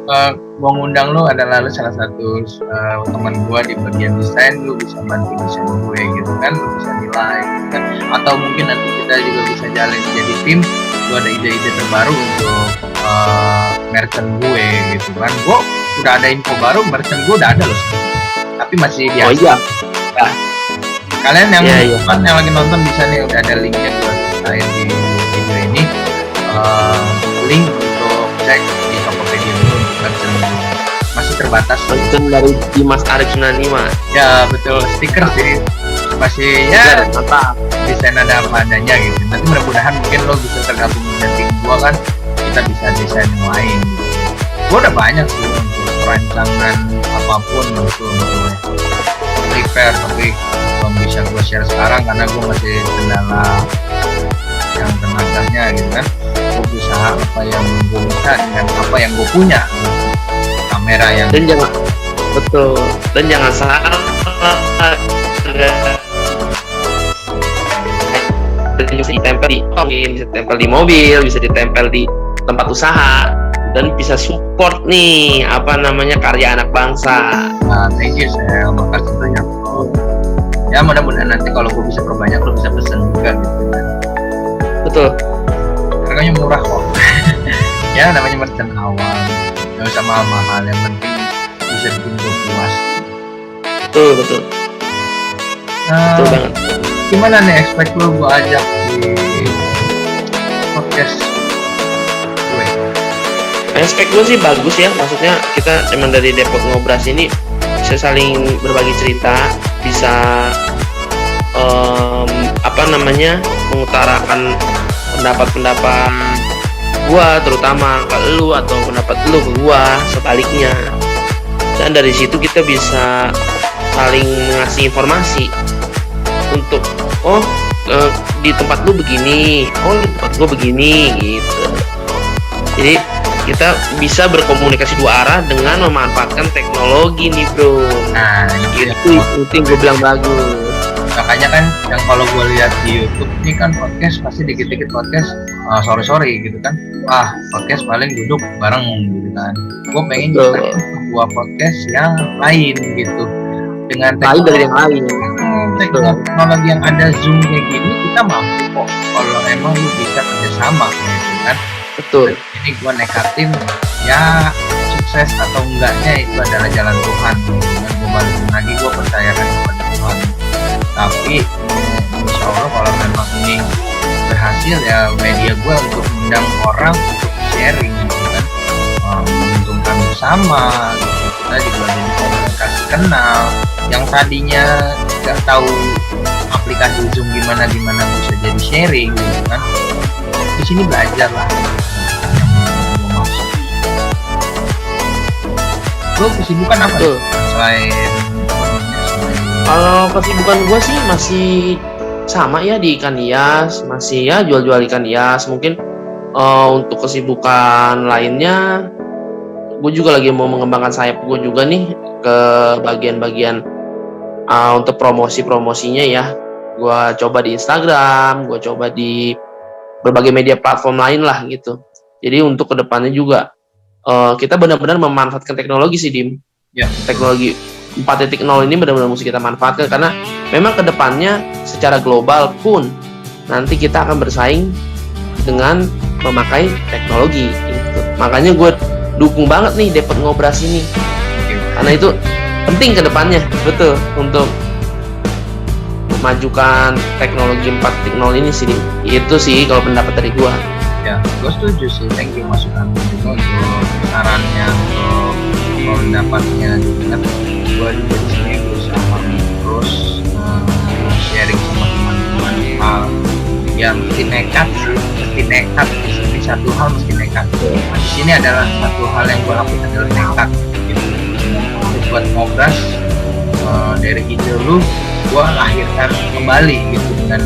gua ngundang lu adalah lu salah satu teman gua di bagian desain. Lu bisa bantu desain gue gitu kan, lu bisa nilai gitu kan. Atau mungkin nanti kita juga bisa jalan jadi tim. Gua ada ide-ide terbaru untuk merchant gue gitu kan. Gua udah ada info baru, merchant gue udah ada loh, tapi masih biasa. Oh iya. Kalian yang yang lagi nonton bisa nih, udah ada linknya buat di video ini, link untuk cek di Tokopedia dulu untuk merchant masih terbatas. Merchant dari Dimas Arif 95. Ya betul, stiker sih masih ya mantap. Desain ada apa adanya gitu. Nanti mudah-mudahan mungkin lo bisa tergabung dengan tim gua kan, kita bisa desain yang lain gitu. Gua udah banyak sih untuk perancangan apapun untuk prepare, tapi belum bisa gue share sekarang karena gue masih kendala yang tenaganya gitu kan. Gue berusaha apa yang gue bisa dengan apa yang gue punya, kamera yang dan jangan salah bisa ditempel di tongin, bisa ditempel di mobil, bisa ditempel di tempat usaha, dan bisa support nih apa namanya karya anak bangsa. Nah, thank you Sel, makasih banyak bro. Ya mudah-mudahan nanti kalau gue bisa perbanyak lo bisa pesen juga gitu kan. Betul. Harganya murah kok. Ya namanya merchant awal, nggak usah mahal-mahal, yang penting bisa bikin gue puas. Betul. Betul banget. Gimana nih expect lo gue ajak di podcast gue? Aspek gue sih bagus ya, maksudnya kita emang dari Depot Ngobras ini bisa saling berbagi cerita, bisa mengutarakan pendapat-pendapat gua terutama ke lu atau pendapat lu ke gua sebaliknya, dan dari situ kita bisa saling ngasih informasi untuk di tempat lu begini, di tempat gua begini gitu. Jadi kita bisa berkomunikasi dua arah dengan memanfaatkan teknologi nih bro. Nah itu yang gue bilang bagus. Makanya kan yang kalau gue lihat di YouTube ini kan podcast pasti dikit-dikit podcast sore-sore gitu kan. Podcast paling duduk bareng gitu kan. Gue pengen juga sebuah podcast yang lain gitu, dengan dari yang lain. Teknologi yang ada Zoom kayak gini kita mampu kok kalau emang lu bisa kerjasama gitu kan. Betul. Ini gue nekatin ya, sukses atau enggaknya itu adalah jalan Tuhan. Dan gue balikin lagi, gue percayakan kepada Tuhan. Tapi insya Allah kalau memang ini berhasil ya, media gue untuk mengundang orang untuk sharing gitu kan, menguntungkan bersama gitu. Kita juga jadi komunikasi kenal. Yang tadinya nggak tahu aplikasi Zoom gimana bisa jadi sharing gitu kan. Di sini belajar lah. Lo kesibukan apa tuh selain kalau kesibukan gue sih masih sama ya, di ikan hias, masih ya jual-jual ikan hias. Mungkin untuk kesibukan lainnya gue juga lagi mau mengembangkan sayap gue juga nih ke bagian-bagian untuk promosinya ya. Gue coba di Instagram, gue coba di berbagai media platform lain lah gitu. Jadi untuk kedepannya juga kita benar-benar memanfaatkan teknologi sih Dim. Ya. Teknologi 4.0 ini benar-benar mesti kita manfaatkan, karena memang kedepannya secara global pun nanti kita akan bersaing dengan memakai teknologi gitu. Makanya gue dukung banget nih Depot Ngobras ini, karena itu penting kedepannya, betul, untuk memajukan teknologi 4.0 ini sih Dim. Itu sih kalau pendapat dari gue. Ya, gue setuju sih. Thank you masukan juga untuk sarannya, untuk pendapatnya gitu kan. Gue juga di sini berusaha terus sharing sama teman-teman hal yang mesti nekat di satu hal mesti nekat. Di sini adalah satu hal yang gue lakukan adalah nekat gitu. Buat Ngobras, dari ide lu gue lahirkan kembali gitu dengan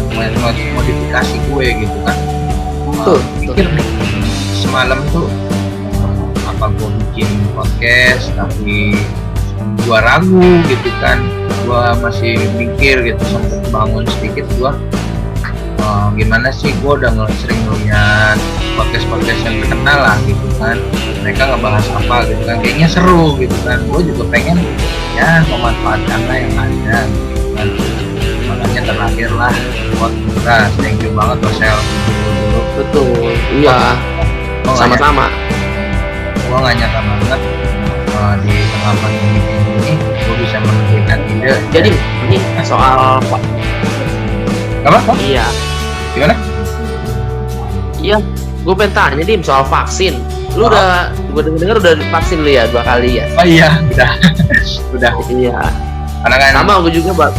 modifikasi gue gitu kan. Pikir nih semalam tuh apa gue bikin podcast tapi gue ragu gitu kan, gue masih mikir gitu, sampai bangun sedikit gue gimana sih, gue udah sering ngeliat podcast yang terkenal lah gitu kan, mereka ngebahas apa gitu kan, kayaknya seru gitu kan, gue juga pengen ya memanfaatkan yang ada gitu kan. Makanya terlahirlah podcast. Thank you banget Rosel. Betul, iya, sama-sama. Gue gak nyata banget di tengah pandemi ini gue bisa memberikan ide. Jadi ini soal apa? Iya. Gimana? Iya, gue pengen tanya Dim soal vaksin. Lu udah, gue dengar udah vaksin lu ya 2 kali ya? Oh iya, udah. Iya. Karena kan sama gue juga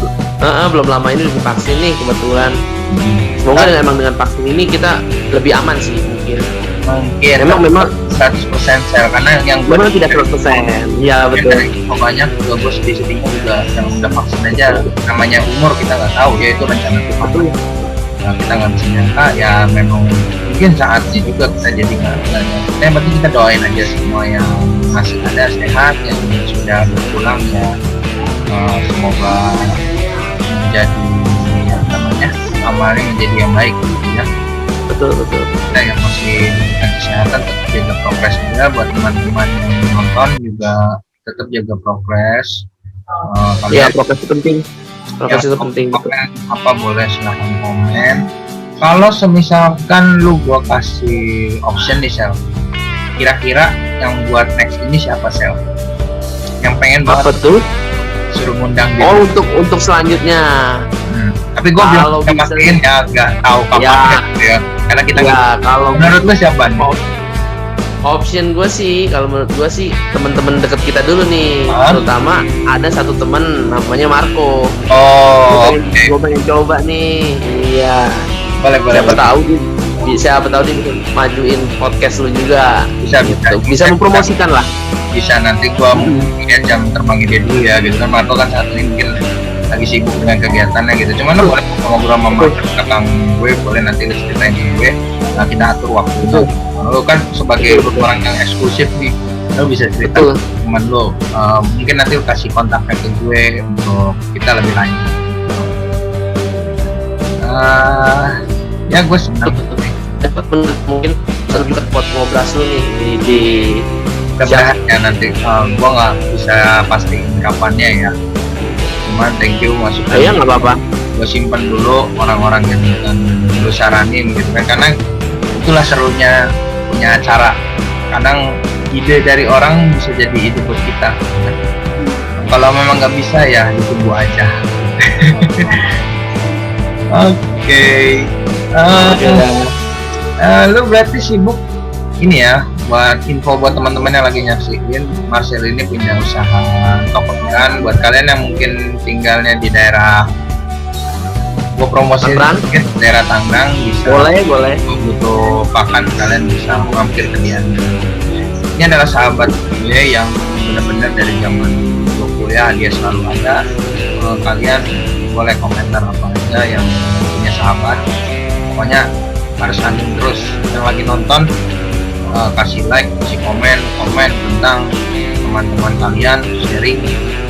belum lama ini udah vaksin nih kebetulan. Semoga emang dengan vaksin ini kita lebih aman sih mungkin. Memang 100% sel, karena yang gue memang tidak 100%. Iya betul. Pokoknya gue sedih juga yang udah vaksin aja. Namanya umur kita nggak tahu ya, itu rencana Tuhan. Nah, kita nggak bisa nyangka ya, memang mungkin saatnya juga kita jadi nggak. Yang penting kita doain aja semua yang masih ada sehat, yang sudah berpulang ya Semoga menjadi apa namanya amalnya menjadi yang baik gitu ya. Betul. Kita yang masih memberikan kesehatan tetap jaga progres juga, buat teman-teman yang nonton juga tetap jaga progres. Iya, Kalian progres itu penting. Progres itu penting. Betul. komen apa boleh silahkan komen. Kalau semisalkan lu gua kasih option nih Sel, kira-kira yang buat next ini siapa Sel? Yang pengen Apa banget tuh? suruh ngundang dia. Oh, untuk selanjutnya. Tapi gue Kalau belum bisa- pastiin ya, nggak tahu kapan Ya. gitu ya. Karena kita Ya, kalau menurut lu siapa nih? option gue sih, kalau menurut gue sih teman-teman deket kita dulu nih. Hah? Terutama ada satu temen namanya Marco. Oh, Gue pengen coba nih. Iya. boleh. Siapa tahu dia bisa majuin podcast lu juga. Bisa. Bisa mempromosikan lah. Bisa nanti gue mungkin jam terbangnya dia dulu ya gitu kan. Marco kan saat ini mungkin lagi sibuk dengan kegiatannya gitu. Cuman lu boleh ngobrol sama Marco belakang gue, boleh nanti lu ceritain ke gue. Nah, kita atur waktu itu. Lu kan sebagai orang yang eksklusif nih, lu bisa cerita Betul. ke teman lu. Mungkin nanti lu kasih kontaknya ke gue untuk kita lebih lanjut. Ya gue senang Mungkin juga buat ngobras lu nih di mudah-mudahan ya nanti. Gue nggak bisa pastiin kapannya ya, cuman thank you masukan. ya nggak apa-apa. Gue simpan dulu orang-orang yang lu saranin gitu kan, karena itulah serunya punya acara. Kadang ide dari orang bisa jadi ide buat kita. Kalau memang nggak bisa ya ditunggu aja. Oke. Lu berarti sibuk ini ya, buat info buat teman-teman yang lagi nyaksiin, Marcel ini punya usaha toko ikan. Buat kalian yang mungkin tinggalnya di daerah, gua promosi Tangerang? mungkin daerah Tangerang, bisa Boleh. butuh pakan kalian bisa mampir ke dia. Ini adalah sahabat gue yang benar-benar dari zaman gue kuliah dia selalu ada. Kalian boleh komentar apa aja yang punya sahabat, pokoknya harus hunting terus. Yang lagi nonton kasih like, kasih komen tentang teman-teman kalian, sharing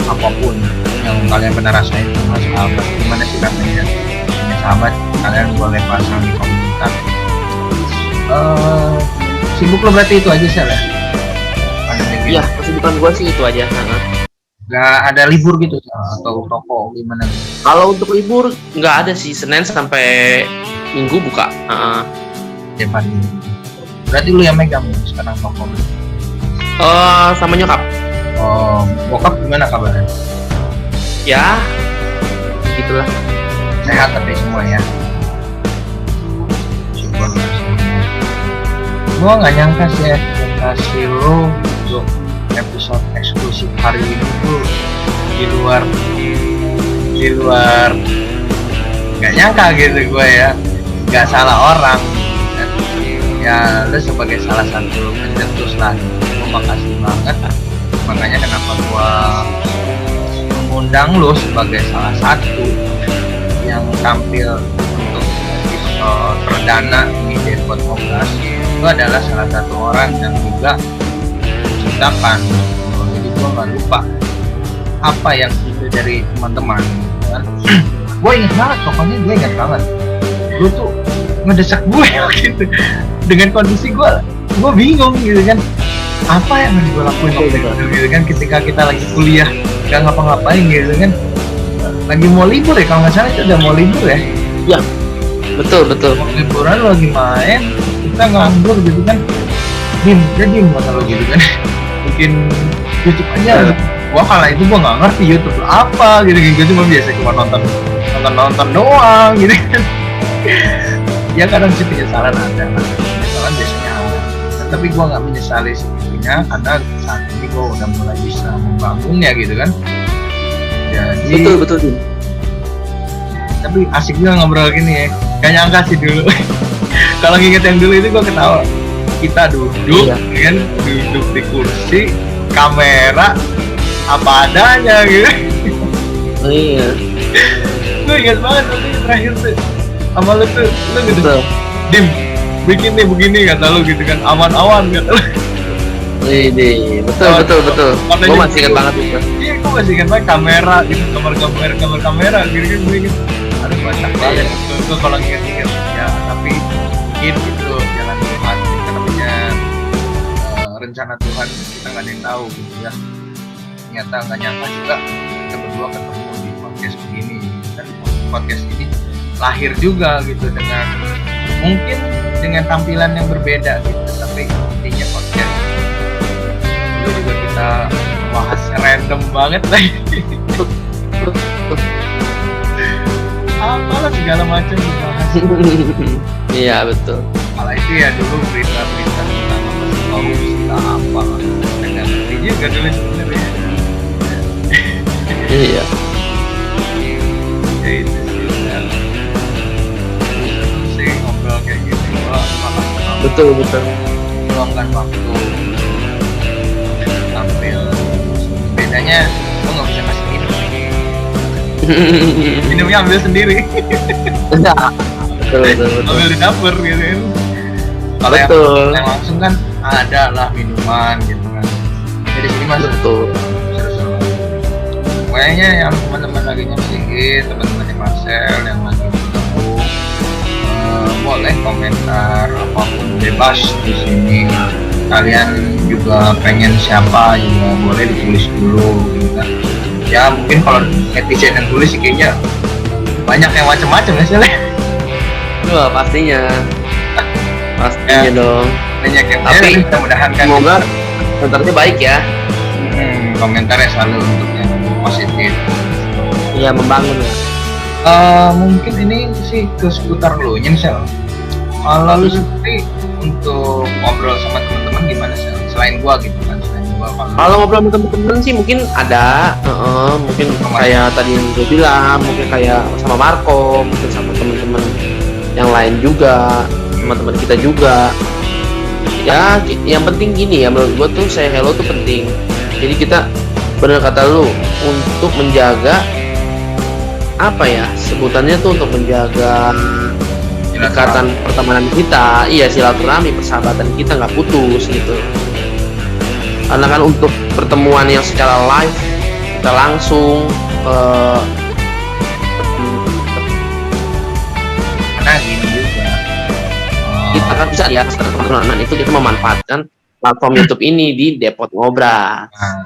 apapun yang kalian pernah rasain sama sahabat. Gimana sih rasanya punya sahabat? Kalian boleh pasang di komentar. Sibuk lo berarti itu aja Sel ya? Iya, kesibukan gue sih itu aja. Gak ada libur gitu atau toko gimana? Kalau untuk libur nggak ada sih, Senin sampai Minggu buka. Tiap hari. Berarti lu yang megang sekarang toko. Sama nyokap. Oh, bokap gimana kabarnya? Ya, gitulah. Sehat tapi semua ya. Syukur. Gua nggak nyangka sih ya, kasih lu untuk episode eksklusif hari ini tuh di luar nggak nyangka gitu gue ya, nggak salah orang ya. Lu sebagai salah satu pencetus lah, gue makasih banget. Makanya kenapa gue mengundang lu sebagai salah satu yang tampil untuk episode perdana di Depot Ngobras. Itu adalah salah satu orang yang juga menciptakan. Jadi gue nggak lupa apa yang ide dari teman-teman kan. Gue inget banget, pokoknya gue inget banget lu tuh ngedesak gue gitu dengan kondisi gue bingung gitu kan, apa yang harus gue lakuin waktu itu gitu kan, ketika kita lagi kuliah gak ngapa-ngapain gitu kan, lagi mau libur ya kalau nggak salah, itu udah mau libur ya. Ya, betul. Mau liburan lagi main, kita nganggur gitu kan, diem kata lo gitu kan. Mungkin YouTube aja. Gua kala itu gua nggak ngerti YouTube apa gitu, gue cuma biasa cuma nonton doang gitu kan. Ya kadang sih penyesalan ada, penyesalan biasanya ada. Tapi gua nggak menyesali sebetulnya, karena saat ini gua udah mulai bisa membangunnya gitu kan. Jadi Betul. tapi asik juga ngobrol gini ya, gak nyangka sih dulu. Kalau nginget yang dulu itu gua ketawa. Kita duduk, kan, duduk di kursi, kamera, apa adanya gitu. Iya. Gue ingat banget nanti terakhir tuh sama lu tuh, lu gitu, Betul. Dim, bikin nih begini kata lu gitu kan, awan-awan kata lu. Betul. Gue masih ingat banget itu. Iya, gue masih ingat banget kamera gitu, kamera gitu kan gue inget. Aduh banyak banget gue kalau inget-inget ya, tapi mungkin itu jalan Tuhan, kita namanya rencana Tuhan, kita nggak ada yang tahu gitu ya. Ternyata nggak nyangka juga kita berdua ketemu di podcast begini, dan podcast ini lahir juga gitu dengan mungkin dengan tampilan yang berbeda gitu, tapi intinya podcast itu juga kita bahas random banget lagi. Apalah segala macam dibahas. Iya betul. Malah itu ya dulu berita-berita tentang apa nggak ngerti juga dulu sebenarnya. Iya. Ya itu sih ngobrol kayak gitu, Betul. meluangkan waktu tampil. Bedanya lo nggak bisa kasih minumnya ambil sendiri. Betul. Ambil di dapur gitu kan. Kalau yang langsung kan ada lah minuman gitu kan. Jadi sini masuk Betul. Kayaknya yang teman-teman lagi nyamsiin, teman-temannya Marcel yang lagi bergabung, boleh komentar apapun bebas di sini. Kalian juga pengen siapa juga boleh ditulis dulu gitu kan. Ya mungkin kalau netizen yang tulis sih kayaknya banyak yang macam-macam ya sih. Wah pastinya ya. Dong. Banyak yang tapi mudah-mudahan kan semoga komentarnya baik ya. Komentarnya selalu untuk yang positif. Iya membangun ya. Mungkin ini sih ke seputar lu nya Sel. Kalau lu sendiri untuk ngobrol sama teman-teman gimana Sel? Selain gua gitu kan, kalau ngobrol sama temen-temen sih mungkin ada, mungkin kayak tadi yang gue bilang, mungkin kayak sama Marco, mungkin sama temen-temen yang lain juga, teman-teman kita juga. Ya, yang penting gini ya, menurut gue tuh say hello tuh penting. Jadi kita bener kata lu untuk menjaga apa ya sebutannya tuh untuk menjaga ikatan pertemanan kita, iya silaturahmi, persahabatan kita nggak putus gitu. Karena kan untuk pertemuan yang secara live kita langsung karena gini juga kita kan bisa ya teman-teman itu kita memanfaatkan platform YouTube ini di Depot Ngobras. Nah,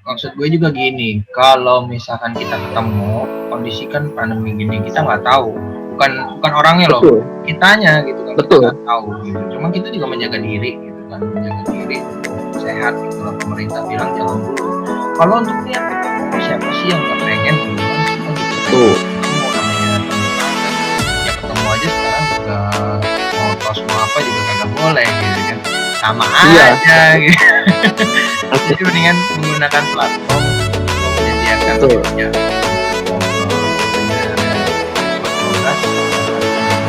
maksud gue juga gini, kalau misalkan kita ketemu kondisi kan pandemi gini kita nggak tahu, bukan orangnya loh, Betul. kitanya gitu kan. Betul. Kita nggak tahu gitu. Cuma kita juga menjaga diri gitu kan, menjaga diri sehat gitu lah. Pemerintah bilang jangan dulu. Kalau untuk yang ketemu siapa sih yang nggak pengen gitu kan, semua gitu. Tuh. Mau namanya ya ketemu aja sekarang juga mau tos mau apa juga kagak boleh gitu kan, sama Iya. aja gitu. Jadi mendingan menggunakan platform untuk menyediakan ya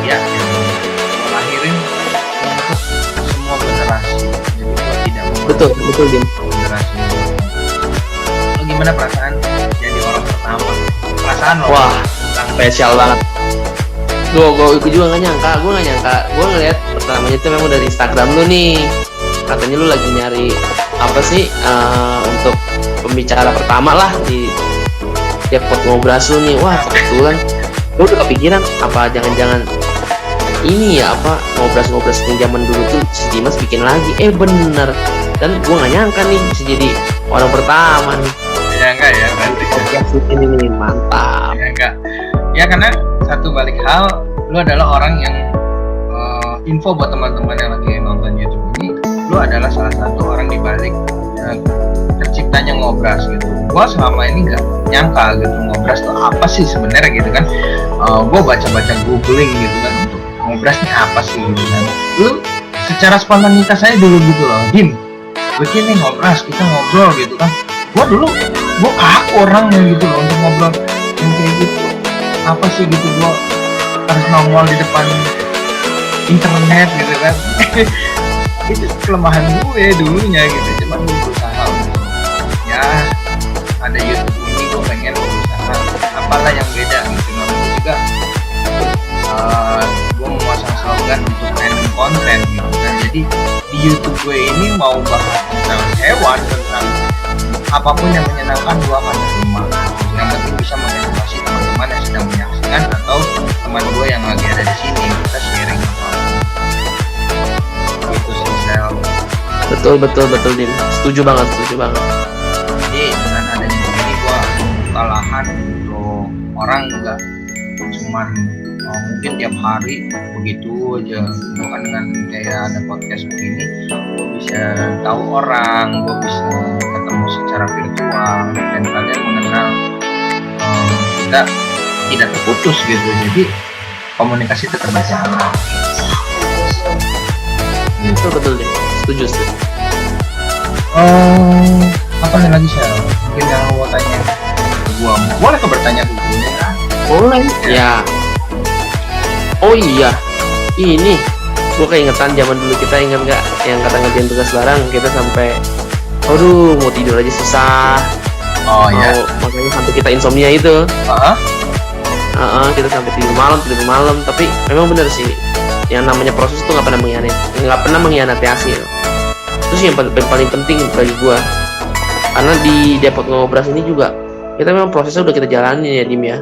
ya yang melahirin untuk semua generasi. Jadi gua tidak mau Betul Dim. generasi. Lo gimana perasaan jadi orang pertama? Perasaan lo? Wah, tentang spesial banget. Gue juga nggak nyangka, gue ngeliat pertamanya itu memang dari Instagram lu nih, katanya lu lagi nyari apa sih untuk pembicara pertama lah di Depot Ngobras lu nih. Wah kebetulan gue udah kepikiran apa jangan-jangan ini ya apa ngobras yang zaman dulu tuh si Dimas bikin lagi, bener, dan gue nggak nyangka nih bisa jadi orang pertama nih. ya enggak ya berarti Podcast ini nih mantap. ya enggak ya, karena satu balik hal lu adalah orang yang info buat teman-teman yang lagi nonton YouTube ini, lu adalah salah satu orang di balik terciptanya Ngobras gitu. Gua selama ini nggak nyangka gitu Ngobras tuh apa sih sebenarnya gitu kan. Gua baca-baca googling gitu kan untuk Ngobras ini apa sih gitu kan. Lu secara spontanitas saya dulu gitu loh, Dim bikin nih Ngobras, kita ngobrol gitu kan. Gua kaku orangnya gitu loh untuk ngobrol yang kayak gitu. Apa sih gitu, gua harus nongol di depan internet gitu kan. Itu kelemahan gue dulunya gitu. Cuma gue berusaha untuk ya ada YouTube ini, gue pengen berusaha apalah yang beda gitu. Namanya juga gue memasang slogan untuk random konten gitu kan. Jadi di YouTube gue ini mau bahas tentang hewan, tentang apapun yang menyenangkan gue akan terima. Yang penting bisa mengedukasi teman-teman yang sedang menyaksikan atau teman gue yang lagi ada di sini, kita sharing apa gitu sih Sel. Betul Dim, setuju banget. Jadi dengan adanya ini gue buka lahan untuk orang nggak cuman mungkin tiap hari begitu aja. Bukan dengan kayak ada podcast begini, gue bisa tahu orang, gue bisa ketemu secara virtual dan kalian mengenal kita tidak terputus gitu. Jadi komunikasi tetap berjalan. Betul Dim, setuju. Apa nih lagi Sel? Mungkin yang mau tanya ke gua, boleh ke bertanya ke gue ya? Boleh ya. Oh iya, ini gue keingetan zaman dulu, kita ingat nggak yang kata ngerjain tugas bareng kita sampai aduh mau tidur aja susah. Oh iya. Makanya sampai kita insomnia itu. Kita sampai tidur malam. Tapi memang benar sih, yang namanya proses itu nggak pernah mengkhianati hasil. Itu sih yang paling penting bagi gue. Karena di Depot Ngobras ini juga kita memang prosesnya udah kita jalanin ya Dim ya.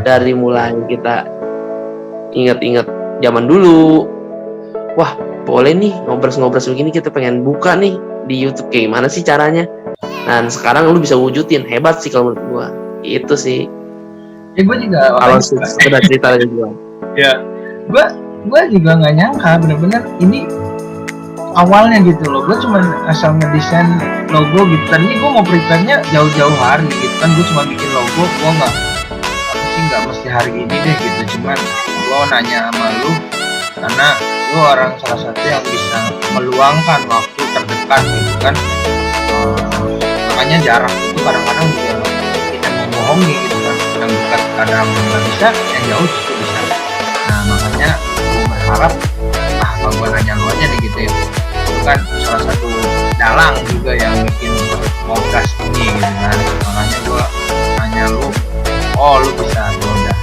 Dari mulai kita ingat-ingat zaman dulu, wah boleh nih ngobras begini, kita pengen buka nih di YouTube, kayak gimana sih caranya. Dan sekarang lu bisa wujudin, hebat sih kalau menurut gua. Itu sih ya, gue juga kalau sudah cerita dari gua. Ya gue juga nggak nyangka bener-bener ini awalnya gitu loh. Gue cuma asal ngedesain logo gitu. Tadinya gue mau prepare-nya jauh-jauh hari gitu kan. Gue cuma bikin logo, gue nggak mesti hari ini deh gitu. Cuman gue nanya sama lu karena lu orang salah satu yang bisa meluangkan waktu terdekat gitu kan. Makanya jarak itu kadang-kadang juga tidak membohongi gitu kan. Yang dekat kadang nggak bisa, yang jauh justru bisa. Nah makanya gue berharap apa gue nanya lu aja nih gitu ya. Itu kan salah satu dalang juga yang bikin podcast ini gitu kan. Makanya gue nanya lu, oh lu bisa, udah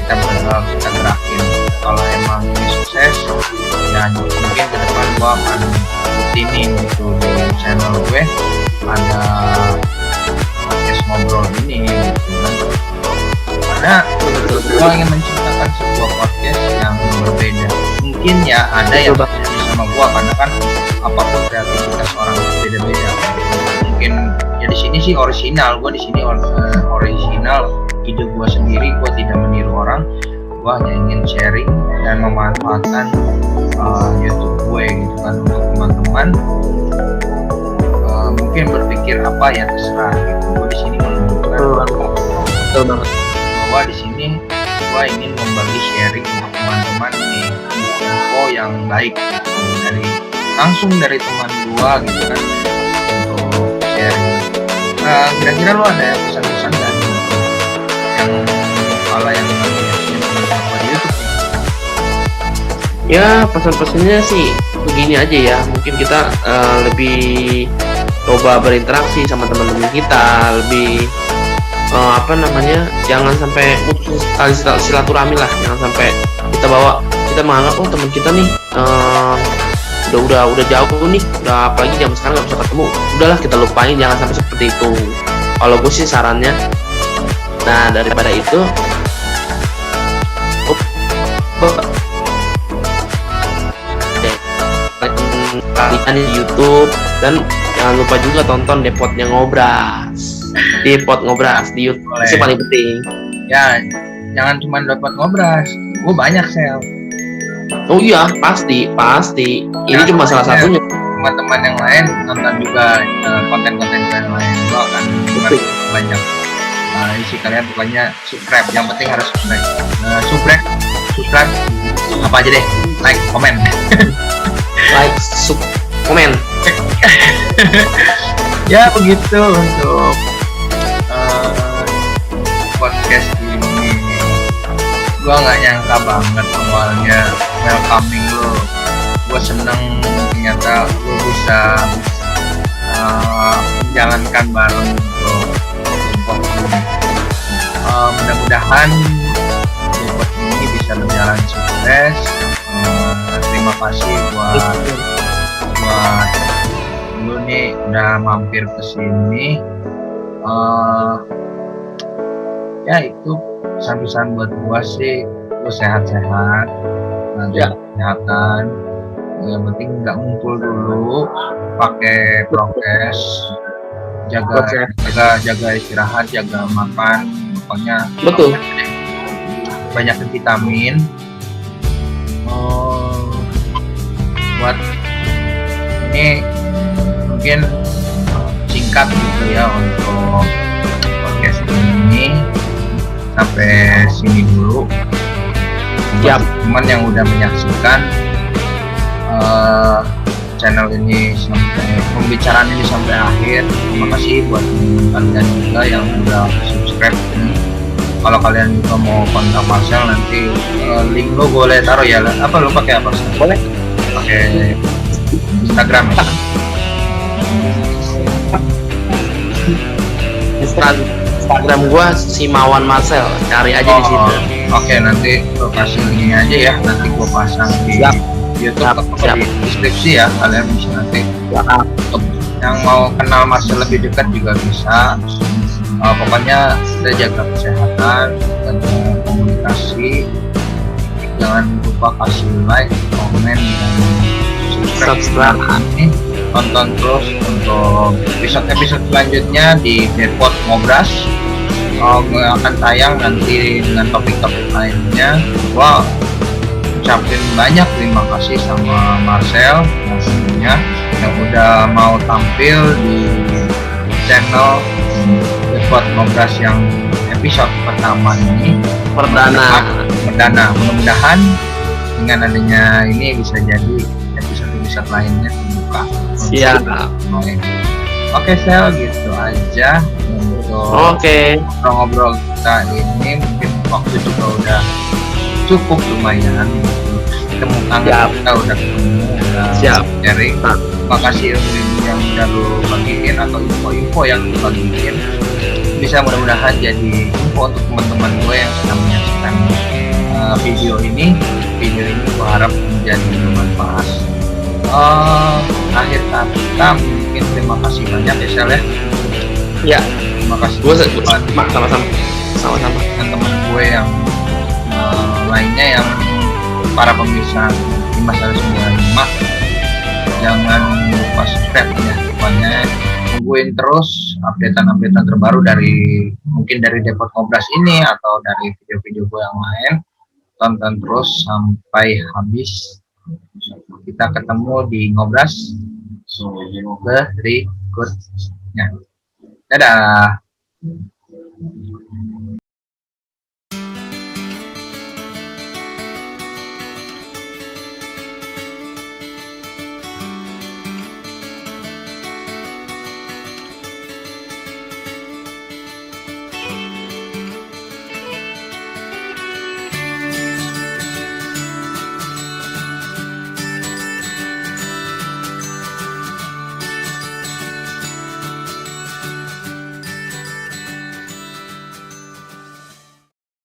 kita gerakin. Kalau emang ini sukses ya mungkin ke depan gue akan rutinin gitu di channel gue ada podcast ngobrol ini gitu kan. Karena gue ingin menciptakan sebuah podcast yang berbeda. Mungkin ya ada yang berbeda sama gue karena kan apapun kreativitas orang beda-beda. Mungkin ya di sini sih original, gue di sini original ide gue sendiri, gue tidak meniru orang. Gue hanya ingin sharing dan memanfaatkan YouTube gue gitu kan untuk teman-teman. Mungkin berpikir apa ya terserah gitu. Gue di sini menunjukkan bahwa di sini gue ingin membagi sharing untuk teman-teman nih info yang baik gitu, langsung dari teman gue gitu kan untuk sharing. Kira-kira lo ada pesan-pesan nggak yang kalau yang di YouTube nih? Ya pesan-pesannya sih begini aja ya, mungkin kita lebih coba berinteraksi sama teman-teman kita, lebih jangan sampai putus tali silaturahmi lah, jangan sampai kita menganggap oh teman kita nih udah jauh nih, udah apalagi zaman sekarang nggak bisa ketemu, udahlah kita lupain, jangan sampai seperti itu kalau gue sih sarannya. Nah daripada itu kalian di YouTube, dan jangan lupa juga tonton Depot Ngobras di YouTube. Itu paling penting ya. Jangan cuma Depot Ngobras, gue banyak Sel. Oh iya pasti ini ya, cuma salah satunya. Teman-teman yang lain nonton juga konten-konten yang lain, gue akan banyak isi kalian. Pokoknya subscribe, yang penting harus subscribe apa aja deh, like, komen komen ya begitu untuk podcast ini. Gua nggak nyangka banget awalnya welcoming lo, gua seneng ternyata lo bisa menjalankan bareng untuk podcast ini. Mudah-mudahan podcast ini bisa berjalan sukses. Terima kasih buat lu nih udah mampir ke sini. Eh, ya itu pesan-pesan buat gua sih, lu sehat-sehat, Ya. jaga kesehatan, yang penting nggak ngumpul dulu, pakai prokes, jaga Oke. jaga istirahat, jaga makan, pokoknya Betul. banyak vitamin. Buat ini mungkin singkat gitu ya untuk podcast ini, sampai sini dulu. Buat teman yang udah menyaksikan channel ini sampai pembicaraan ini sampai akhir, terima kasih buat kalian juga yang udah subscribe ini. Kalau kalian juga mau kontak Marcel, nanti link lo boleh taruh ya. Apa lo pakai apa? Boleh. Pakai Instagram ya? Instagram gua Simawan Marcel, cari aja di situ. Oke, nanti lo kasih linknya aja ya, nanti gua pasang di YouTube atau di deskripsi ya, kalian bisa nanti. Untuk yang mau kenal Marcel lebih dekat juga bisa. Pokoknya kita jaga kesehatan, jaga komunikasi, jangan lupa kasih like, komen, dan subscribe ini. Tonton terus untuk episode selanjutnya di Depot Ngobras. Akan tayang nanti dengan topik-topik lainnya. Gua ucapin banyak terima kasih sama Marcel pastinya yang udah mau tampil di channel Depot Ngobras yang episode pertama ini, perdana. Mudah-mudahan dengan adanya ini bisa jadi episode lainnya terbuka. Siap. Oke, Sel, gitu aja untuk ngobrol kita ini. Mungkin waktu juga udah cukup lumayan. Ketemu tangan kita udah ketemu, udah sharing. Terima kasih yang udah lu bagiin atau info-info yang lu bagiin. Bisa mudah-mudahan jadi info untuk teman-teman gue yang sedang menyaksikan video ini. Video ini gue harap menjadi bermanfaat. Akhir kata mungkin terima kasih banyak ya, Sel ya. Ya. Terima kasih. Gue sama-sama. Teman gue yang lainnya yang para pemirsa 5195, jangan lupa subscribe ya, pokoknya tungguin terus updatean terbaru dari mungkin dari Depot Ngobras ini atau dari video-video gue yang lain. Tonton terus sampai habis. Kita ketemu di Ngobras berikutnya. Dadah.